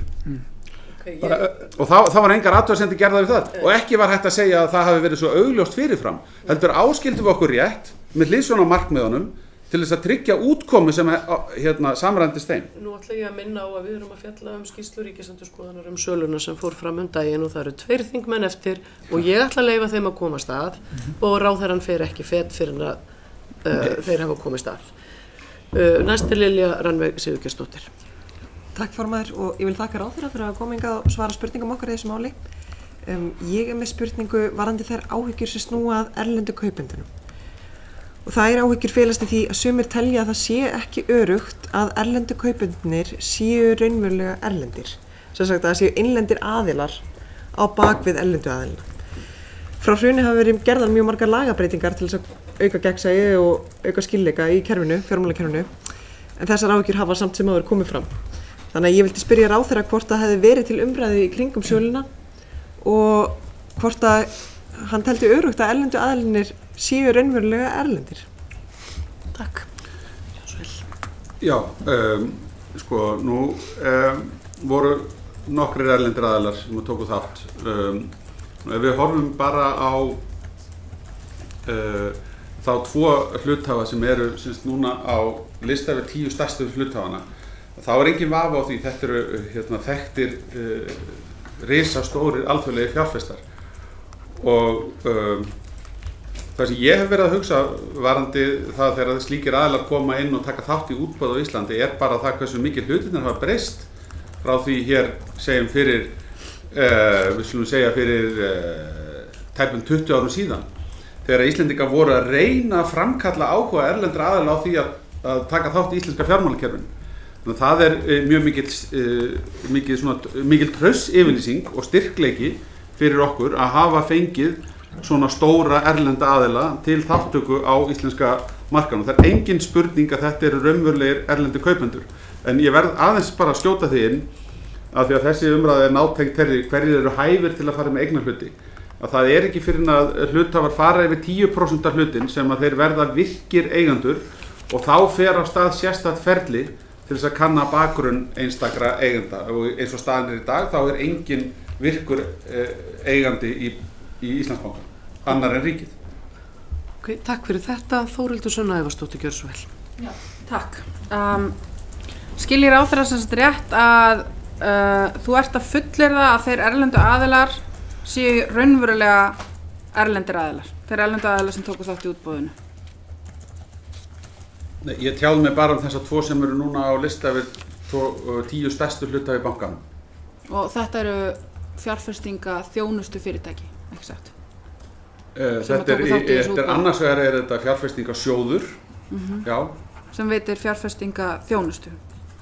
Speaker 3: og það var engar athugasemdir gerðar við það og ekki var hægt að segja að það hafi verið svo augljóst fyrirfram heldur áskildum við okkur rétt með hliðsjón af markmiðunum til þess að tryggja útkomu sem samræmdist þeim.
Speaker 1: Nú ætla ég að minna á að við erum að fjalla skýrslu Ríkisendurskoðunar söluna sem fór fram daginn og það eru 2 þingmenn eftir og ég ætla að leyfa þeim að komast að og ráðherrann fer ekki fet fyrir að þeir hafa komist að. Næst er Lilja Rannveig Sigurgeirsdóttir.
Speaker 12: Takk formaður og ég vil þakka ráðherra fyrir að koma hingað og svara spurningum okkar í þessu máli. Ég með spurningu varðandi þær áhyggjur sem snúa að erlendu kaupendunum. Og það áhyggjur felast í því að sumir telja að það sé ekki örugt að erlendu kaupendurnir séu raunverulega erlendir. Sem sagt að það séu innlendir aðilar á bakvið erlendu aðilina. Frá hruni hafa verið gerðar mjög margar lagabreitingar til þess að auka gegnsæi og auka skilleika í kerfinu, fjármálakerfinu. En þessar áhyggjur hafa samt sem áður komið fram. Þannig að ég vildi spyrja ráðherra hvort það hefði verið til umræðu í kringum söluna og hvort að hann teldi örugt að erlendu aðilarnir séu raunverulega erlendir.
Speaker 1: Takk.
Speaker 3: Já, sko, nú voru nokkrir erlendir aðilar sem tóku þátt. Ef við horfum bara á þá 2 hluthafa sem eru núna á lista við 10 stærstu hluthafana, þá er engin vafi á því þetta eru þekktir risastórir alþjóðlegir fjárfestar og það sem ég hef verið að hugsa varðandi það þegar slíkir aðilar koma inn og taka þátt í útboð á Íslandi er bara það hversu mikið hlutirnir hafa breyst frá því hér segjum fyrir við skulum segja fyrir tæpum 20 árum síðan þegar Íslendingar voru að reyna að framkalla áhuga erlendra aðila á því að taka þátt í íslenska fjármálakerfinu. Þannig að það er mjög mikil traust yfirlýsing og styrkleiki fyrir okkur að hafa fengið svona stóra erlenda aðila til þáttöku á íslenska markaðnum. Það er engin spurning að þetta eru raunverulegir erlendi kaupendur. En ég verð aðeins bara að skjóta því inn að því að þessi umræða er nátengt þeirri hverjir eru hæfir til að fara með eignarhluti. Að það er ekki fyrir að hluthafar fara yfir 10% af hlutin sem að þeir verða virkir eigendur og þá fer á stað sérstakt ferli til þess að kanna bakgrunn einstakra eigenda og eins og staðan er í dag þá er engin virkur eigandi í Íslandsbanka, annar en ríkið.
Speaker 1: Ok, takk fyrir þetta. Þórhildur Sunna Ævarsdóttir, gjörðu svo vel.
Speaker 2: Já, takk. Skiljir ráðherra sem sagt rétt að þú ert að fullyrða að þeir erlendu aðilar séu raunverulega erlendir aðilar. Þeir erlendu aðilar sem tóku þátt í útboðinu.
Speaker 3: Nei, ég tjáði mig bara þessar 2 sem eru núna á lista við 10 stærstu hluthafa í bankanum.
Speaker 2: Og þetta eru fjárfestinga þjónustu fyrirtæki, ekki sagt?
Speaker 3: Þetta er annars vegar er þetta fjárfestingasjóður, já.
Speaker 2: Sem veitir fjárfestinga þjónustu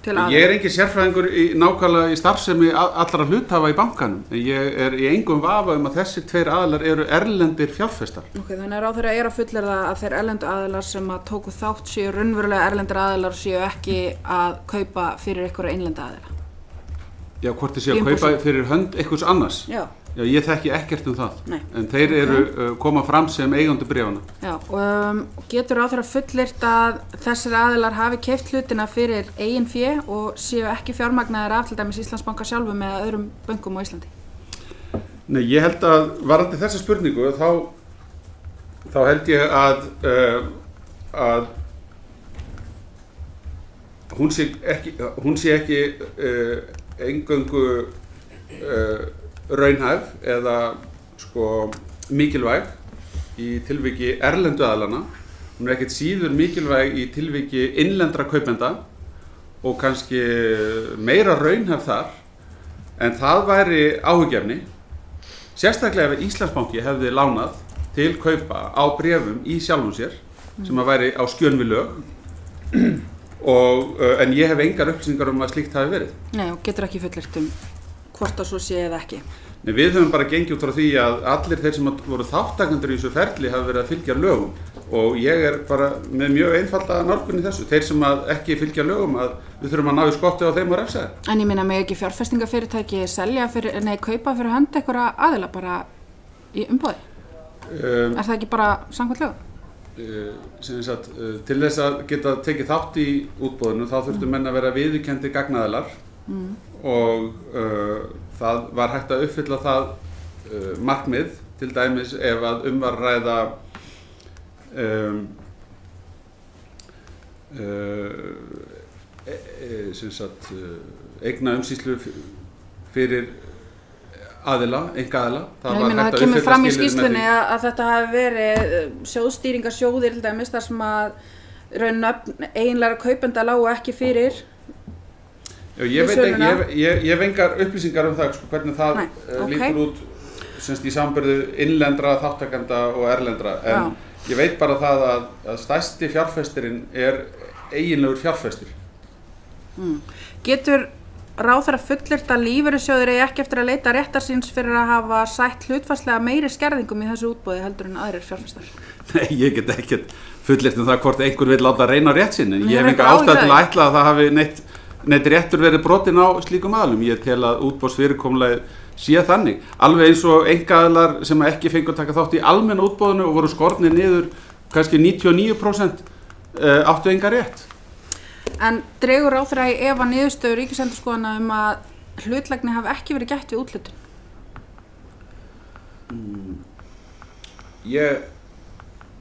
Speaker 2: til aðila.
Speaker 3: Ég er engin sérfræðingur nákvæmlega í starfsemi allra hluthafa í bankanum. Ég er í engum vafa að þessi 2 aðilar eru erlendir fjárfestar.
Speaker 2: Ok, þannig að ráðherra er að fullyrða að þeir erlendu aðilar sem að tóku þátt séu raunverulega erlendir aðilar séu ekki að kaupa fyrir einhverja innlenda aðila.
Speaker 3: Já, hvort þið séu að kaupa fyrir hönd einhvers annars. Já, ég þekki ekkert það. Nei. En þeir eru koma fram sem eigendur bréfanna. Já,
Speaker 2: og getur ráðherra fullyrt að þessir aðilar hafi keypt hlutina fyrir eigin fé og séu ekki fjármagnaðir af til dæmis Íslandsbanka sjálfu með öðrum bönkum á Íslandi?
Speaker 3: Nei, ég held að varðandi þessa spurningu þá held ég að hún sé ekki eingöngu raunhæf eða mikilvæg í tilviki erlendu aðilana. Hún er ekkert síður mikilvæg í tilviki innlendra kaupenda og kannski meira raunhæf þar en það væri áhyggjuefni sérstaklega ef Íslandsbanki hefði lánað til kaupa á bréfum í sjálfum sér sem að væri á skjön við lög en ég hef engar upplýsingar að slíkt hafi verið.
Speaker 2: Nei, og getur ekki fullyrt hvort að svo sé eða ekki.
Speaker 3: Nei, við höfum bara gengið út frá því að allir þeir sem voru þáttakendur í þessu ferli hafi verið að fylgja lögum og ég er bara með mjög einfalda nálgun í þessu. Þeir sem ekki fylgja lögum að við þurfum að ná í skottið á þeim og refsa þeim.
Speaker 2: En ég meina mig ekki fjárfestingafyrirtæki kaupa fyrir hönd einhverja aðila bara í umboði? Er það ekki bara samkvæmt lögum?
Speaker 3: Til þess að geta tekið þátt í útboðinu þá þurftu menn að vera viðurkenndir gagnaðilar og það var hægt að uppfylla það markmið, til dæmis ef að var að ræða eigna umsýslu fyrir einkaaðila.
Speaker 2: Það kemur fram í skýrslunni að þetta hafi verið sjóðstýringarsjóðir til dæmis þar sem að raunöfn eiginlega kaupenda lágu ekki fyrir.
Speaker 3: Ég hef engar upplýsingar það, hvernig það lítur út í samanburði innlendra þáttakenda og erlendra, en ég veit bara það að stærsti fjárfestirinn eiginlegur fjárfestir.
Speaker 2: Getur ráðherra fullyrt að lífeyrissjóðir eigi ekki eftir að leita réttar síns fyrir að hafa sætt hlutfallslega meiri skerðingum í þessu útboði heldur en aðrir fjárfestar?
Speaker 3: Nei, ég get ekkert fullyrt það hvort einhver vil láta reyna á rétt sinn, en ég hef enga ástæðu til að ætla að það hafi neitt réttur verið brotinn á slíkum aðilum. Ég tel að útboðsfyrirkomulagið sé þannig, alveg eins og einkaaðilar sem ekki fengu að taka þátt í almenna útboðinu og voru skornir niður kannski 99% áttu enga rétt.
Speaker 2: En dregur ráðherra í efa niðurstöðu Ríkisendurskoðunar að hlutlægni hafi ekki verið gætt við úthlutun?
Speaker 3: Ég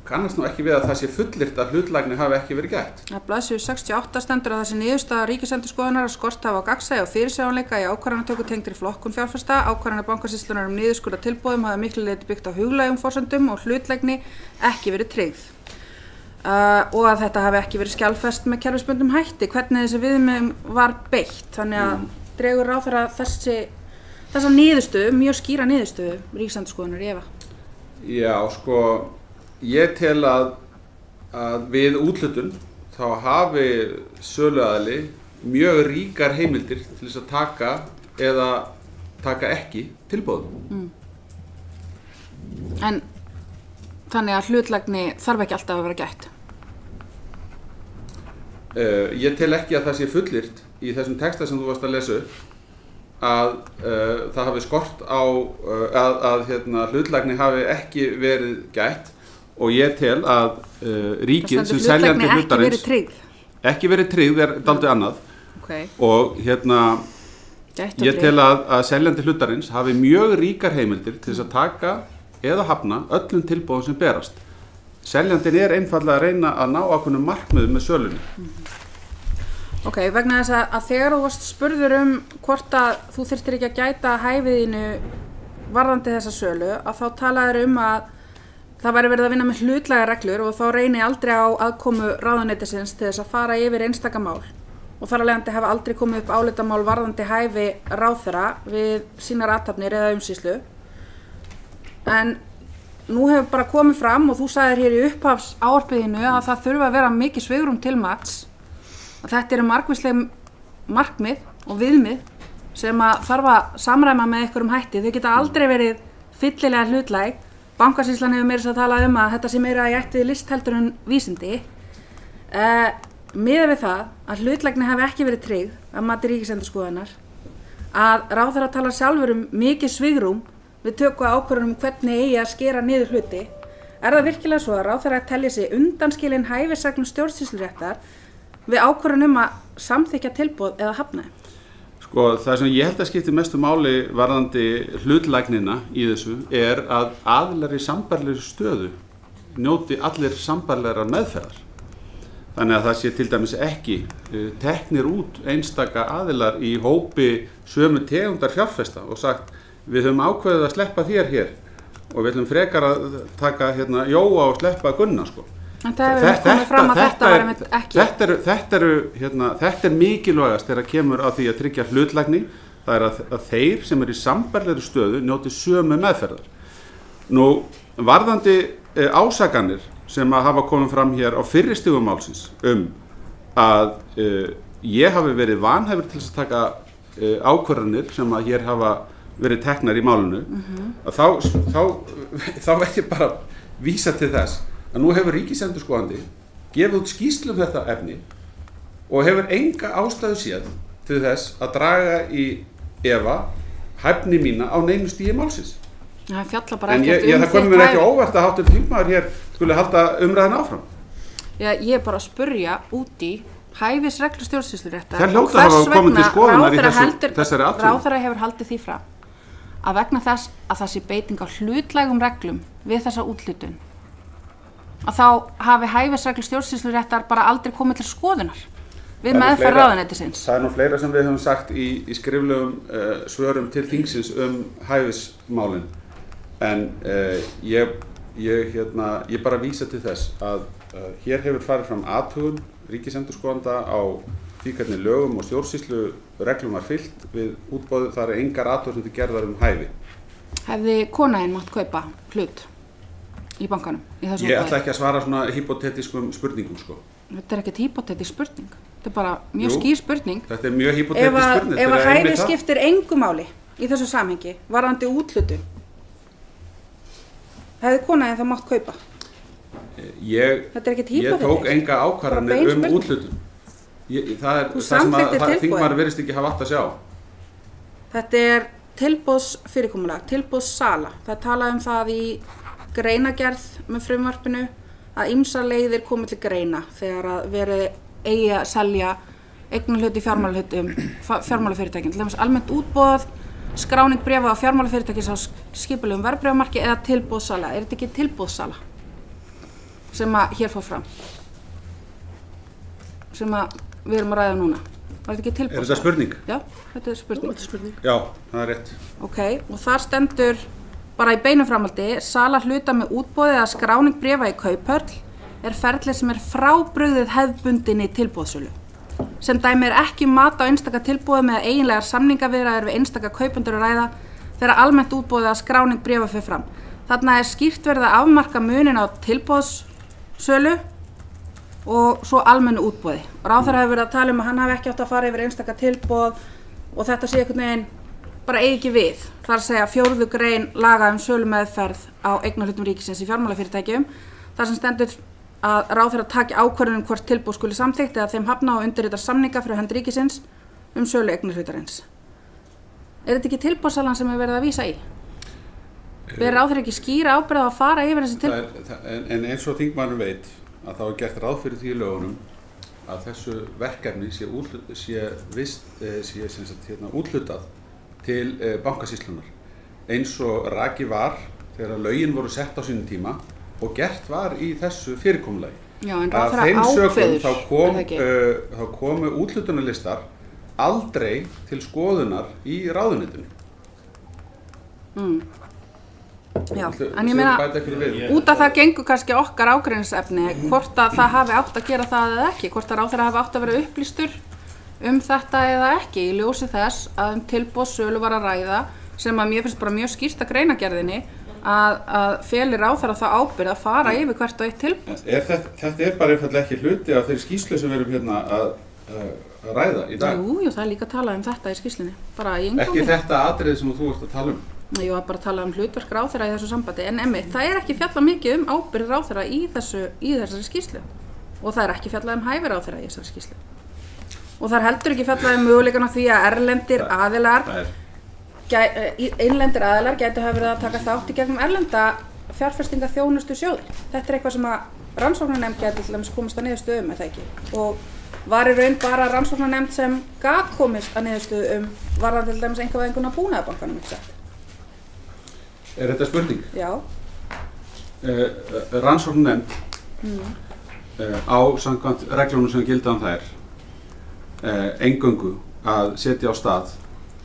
Speaker 3: kannast nú ekki við að það sé fullyrt að hlutlægni hafi ekki verið gætt.
Speaker 2: Á blaðsíðu 68 stendur að þessi niðurstaða Ríkisendurskoðunar að skort hafa á gagnsæi og fyrirsjáanleika í ákvarðanatöku tengdri flokkun fjárfesta, ákvarðanir Bankasýslunnar niðurskurða tilboðum hafa miklu leyti byggt á huglægum forsendum og hlutlægni ekki verið tryggð. Og að þetta hafi ekki verið skjalfest með kerfisbundum hætti, hvernig þessi viðmiðum var beitt. Þannig að dregur ráðherra þessa niðurstöðu, mjög skýra niðurstöðu Ríkisendurskoðunar í efa.
Speaker 3: Já, sko, ég tel að við úthlutun þá hafi söluaðili mjög ríkar heimildir til þess að taka eða taka ekki tilboðum.
Speaker 2: En þannig að hlutlægni þarf ekki alltaf að vera gætt?
Speaker 3: Ég tel ekki að það sé fullyrt í þessum texta sem þú varst að lesa upp að það hafi skort á að hlutlægni hafi ekki verið gætt, og ég tel að ríkið sem seljandi hlutarins ekki verið tryggð dálítið annað. Og ég tel að seljandi hlutarins hafi mjög ríkar heimildir til þess að taka eða hafna öllum tilboðum sem berast. Seljandinn einfaldlega að reyna að ná ákveðnum markmiðum með sölunni.
Speaker 2: Vegna þess að þegar þú varst spurður hvort að þú þyrftir ekki að gæta hæfiðinu varðandi þessa sölu, að þá talaður að það væri verið að vinna með hlutlægar reglur og þá reyni aldrei á aðkomu ráðuneytisins til þess að fara yfir einstaka mál, og þar af leiðandi hafa aldrei komið upp álitamál varðandi hæfi ráðherra við sínar athafnir eða umsýslu. En nú hefur bara komið fram, og þú sagðir hér í upphafsávarpiðinu að það þurfa að vera mikið svigrúm til mats, að þetta eru margvísleg markmið og viðmið sem að þarf að samræma með einhverjum hætti. Þau geta aldrei verið fyllilega hlutlæg. Bankasýslan hefur meira að tala að þetta sé meira í ætti við list heldur en vísindi. Miðað við það að hlutlægni hafi ekki verið tryggð að mati Ríkisendurskoðunar, að ráðherra talar sjálfur mikið svigrúm við tökum ákvörðun hvernig eigi að skera niður hluti, það virkilega svo að ráðherra telji sig undanskilin hæfisreglum stjórnsýsluréttar við ákvörðun að samþykkja tilboð eða hafna?
Speaker 3: Sko, það sem ég held að skipti mestu máli varðandi hlutlægnina í þessu að aðilar í sambærilegri stöðu njóti allir sambærilegar meðferðar. Þannig að það sé til dæmis ekki teknir út einstaka aðilar í hópi sömu tegundar fjárfesta og sagt við höfum ákveðið að sleppa þér hér og við ætlum frekar að taka Jóa og sleppa Gunna, sko.
Speaker 2: En það hefur komið fram að þetta var einmitt ekki.
Speaker 3: Þetta mikilvægast þegar kemur að því að tryggja hlutlægni, það að þeir sem eru í sambærilegri stöðu njóti sömu meðferðar. Nú, varðandi ásakanir sem að hafa komið fram hér á fyrri stigum málsins að ég hafi verið vanhæfur til að taka ákvarðanir sem að hér hafa verið teknar í málinu, að þá verð ég bara vísa til þess að nú hefur Ríkisendurskoðandi gefið út skýrslu þetta efni og hefur enga ástæðu séð til þess að draga í efa hæfni mína á neinu stigi málsins.
Speaker 2: Það fjalla bara
Speaker 3: en
Speaker 2: ekkert
Speaker 3: það komið mér ekki óvart að hv. þingmaður hér skuli halda umræðan áfram.
Speaker 2: Ég er bara að spurja út í hæfisreglur stjórnsýsluréttar.
Speaker 3: Þær hljóta að hafa komið til skoðunar í þessari athugun.
Speaker 2: Ráðherra hefur haldið því fram að vegna þess að það sé beiting á hlutlægum reglum við þessa úthlutun, að þá hafi hæfisreglur stjórnsýsluréttar bara aldrei komið til skoðunar við meðferð ráðuneytisins.
Speaker 3: Það nú fleira sem við höfum sagt í skriflegum svörum til þingsins hæfismálin, en ég bara vísa til þess að hér hefur farið fram athugun ríkisendurskoðanda á því hvernig lögum og stjórnsýslureglum var fylgt við útboðið. Það engar athugasemdir gerðar hæfi.
Speaker 2: Hefði konaðinn mátt kaupa hlut í bankanum í þessu útboði? Ég
Speaker 3: ætla ekki að svara svona hypotetískum spurningum, sko.
Speaker 2: Þetta ekkert hypotetísk spurning. Þetta bara mjög skýr spurning.
Speaker 3: Þetta mjög hypotetísk spurning.
Speaker 2: Ef að hæfi skiptir engu máli í þessu samhengi varðandi úthlutun, hefði konaðinn það mátt kaupa?
Speaker 3: Ég tók enga ákvarðanir úthlutun. Það sem að þingmaður virðist ekki hafa átt að sjá.
Speaker 2: Þetta tilboðsfyrirkomulag, tilboðssala. Það talaði það í greinagerð með frumvarpinu að ýmsar leiðir komi til greina þegar að verið eigi að selja eignarhluti í fjármálafyrirtækjum. Til dæmis almennt útboð, skráning bréfa á fjármálafyrirtækis á skipulegum verðbréfamarki eða tilboðssala. Þetta ekki tilboðssala sem að hér fór fram? Sem að við erum að ræða núna. Var þetta ekki tilboðssala?
Speaker 3: Þetta spurning?
Speaker 2: Já, þetta spurning.
Speaker 3: Já, það rétt.
Speaker 2: Ok, og þar stendur bara í beinu framhaldi, sala hluta með útboði eða skráning bréfa í kauphöll ferli sem frábrugðið hefðbundinni tilboðssölu. Sem dæmi ekki mat á einstaka tilboði með eiginlegar samningaviðræður við einstaka kaupendur að ræða þegar almennt útboði eða skráning bréfa fer fram. Þarna skýrt verið að afmarka munin á tilboðssölu og svo almennu útboði. Ráðherra hefur verið að tala að hann hafi ekki átt að fara yfir einstaka tilboð og þetta sé einhvern veginn bara eigi ekki við. Það að segja 4. grein laga sölumeðferð á eignarhlutum ríkisins í fjármálafyrirtækjum, þar sem stendur að ráðherra taki ákvörðun hvort tilboð skuli samþykkt eða þeim hafna og undirrita samninga fyrir hönd ríkisins sölu eignarhlutarins. Þetta ekki tilboðssalan sem verið að vísa í? Verður ráðherra ekki skýra ábyrgð á að fara yfir þessi tilboð?
Speaker 3: En eins og þingmaður veit að þá gert ráð fyrir því í lögunum að þessu verkefni sé úthlutað til bankasýslunar eins og rakið var þegar lögin voru sett á sínum tíma og gert var í þessu fyrirkomulagi.
Speaker 2: Já, en ráðherra ákveður,
Speaker 3: þá komu úthlutunarlistar aldrei til skoðunar í ráðuneytinu.
Speaker 2: Já, en ég meina, út af það gengur kannski okkar ágreiningsefni, hvort að það hafi átt að gera það eða ekki, hvort að ráðherra hafi átt að vera upplýstur þetta eða ekki, í ljósi þess að tilboðssölu var að ræða sem að mér finnst bara mjög skýrt að greinagerðinni að feli ráðherra það ábyrgð að fara yfir hvert og eitt tilboð.
Speaker 3: Þetta bara einfaldlega ekki hluti af þeirri skýrslu sem við erum hérna að ræða í dag.
Speaker 2: Jú, það líka talað þetta í skýrslunni.
Speaker 3: Ekki þetta atriði sem þú ert að tala
Speaker 2: Ég var bara að tala hlutverk ráðherra í þessu sambandi, en einmitt, það ekki fjallað mikið ábyrgð ráðherra í þessari skýrslu og það ekki fjallað hæfi ráðherra í þessari skýrslu. Og það heldur ekki fjallað möguleikann á því að innlendir aðilar gætu hafa verið að taka þátt í gegnum erlenda fjárfestingaþjónustu sjóði. Þetta eitthvað sem að rannsóknarnefnd gæti til dæmis komist að niðurstöðu eða ekki. Og var í raun bara rannsóknarnefnd sem gat komist að niðurstöðu varðandi til dæmis einkavæðinguna á Búnaðarbankanum, ekki satt.
Speaker 3: Er þetta spurning?
Speaker 2: Já.
Speaker 3: Rannsóknarnefnd á samkvæmt reglunum sem gilda þær eingöngu að setja á stað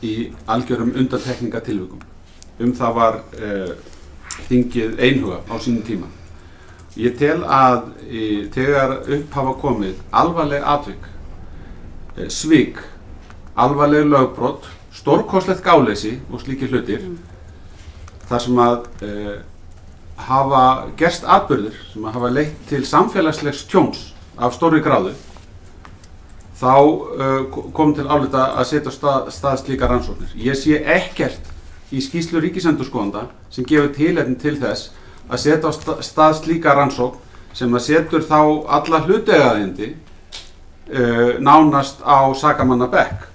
Speaker 3: í algjörum undantekningatilvikum. Það var þingið einhuga á sínum tíma. Ég tel að þegar upp hafa komið alvarleg atvik, svik, alvarleg lögbrot, stórkostlegt gáleysi og slíkir hlutir, þar sem að hafa gerst atburðir sem að hafa leitt til samfélagslegs tjóns af stórri gráðu, þá kom til álita að setja stað slíkar rannsóknir. Ég sé ekkert í skýrslu ríkisendurskoðanda sem gefur tilefni til þess að setja stað slíkar rannsókn sem að setur þá alla hlutaðeigandi nánast á sakamannabekk.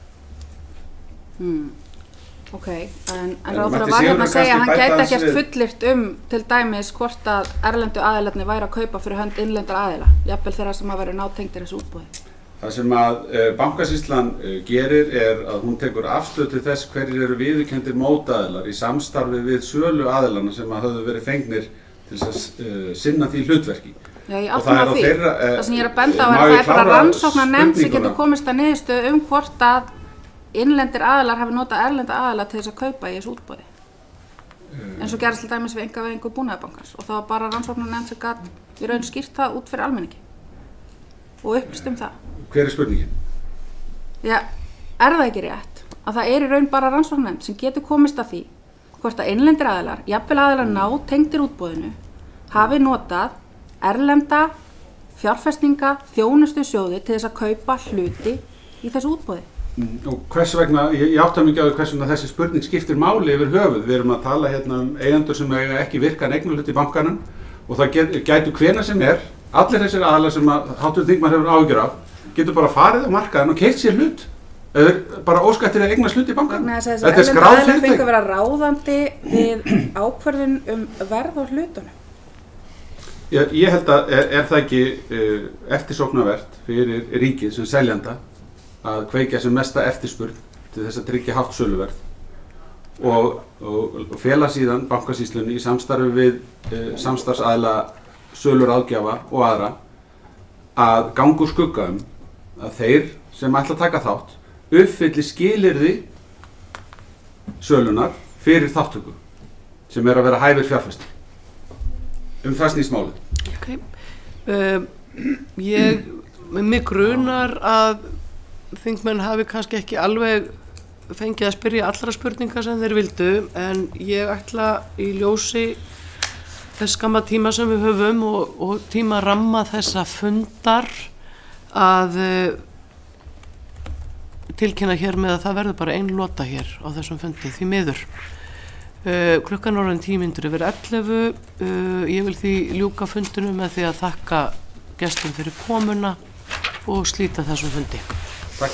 Speaker 2: Ok, en ráðherra var hérna að segja að hann gæti ekkert fullyrt til dæmis hvort að erlendu aðilarnir væri að kaupa fyrir hönd innlendra aðila, jafnvel þeirra sem að vera nátengdir þessu útboði.
Speaker 3: Það sem að Bankasýslan gerir að hún tekur afstöðu til þess hverjir eru viðurkenndir mótaðilar í samstarfi við sölu aðilana sem að höfðu verið fengnir til þess að sinna því hlutverki.
Speaker 2: Já, ég áttum á því. Það sem ég er að benda á það er bara rannsóknarnefnd sem getur komist að niðurstöðu hvort að innlendir aðilar hafi notað erlenda aðila til þess að kaupa í þessu útboði. En svo gerist til dæmis við einkavæðingu Búnaðarbankans og það var bara rannsóknarnefnd sem gat í raun skýrt það út fyrir almenningi og upplýst það.
Speaker 3: Hver er spurningin?
Speaker 2: Já, er það ekki rétt að það er í raun bara rannsóknarnefnd sem getur komist að því hvort að innlendir aðilar, jafnvel aðilar tengdir útboðinu, hafi notað erlenda fjárfestinga þjónustu sjóði til þess að kaupa hluti í þessu útboði.
Speaker 3: Og hvers vegna, ég átta mig ekki á hvers vegna þessi spurning skiptir máli yfir höfuð. Við erum að tala hérna eigendur sem eiga ekki virkan eignarhlut í bankanum og það gætu hvenær sem allir þessir aðilar sem hv. þingmaður hefur áhyggjur af, getur bara farið á markaðinn og keypt sér hlut. Eða bara óskattir að eignast hlut í bankanum. Þetta er skráð fyrirtæki.
Speaker 2: Erlendu aðilar fengu að vera ráðandi við ákvörðun verð á hlutunum.
Speaker 3: Ég held að er það ekki eftirsóknarvert fyrir ríkið sem seljanda að kveikja sem mesta eftirspurn til þess að tryggja hátt söluverð og fela síðan Bankasýslunni í samstarfi við samstarfsaðila söluráðgjafa og aðra að ganga úr skugga að þeir sem ætla að taka þátt uppfylli skilyrði sölunar fyrir þáttöku sem að vera hæfir fjárfestir. Það snýst málið.
Speaker 1: Okay. Mig grunar að þingmenn hafi kannski ekki alveg fengið að spyrja allra spurningar sem þeir vildu, en ég ætla í ljósi þess skamma tíma sem við höfum og tíma ramma þessa fundar að tilkynna hér með að það verður bara ein lota hér á þessum fundi, því miður. Klukkan orðin 10:11. Ég vil því ljúka fundinu með því að þakka gestum fyrir komuna og slíta þessum fundi.
Speaker 3: Takk.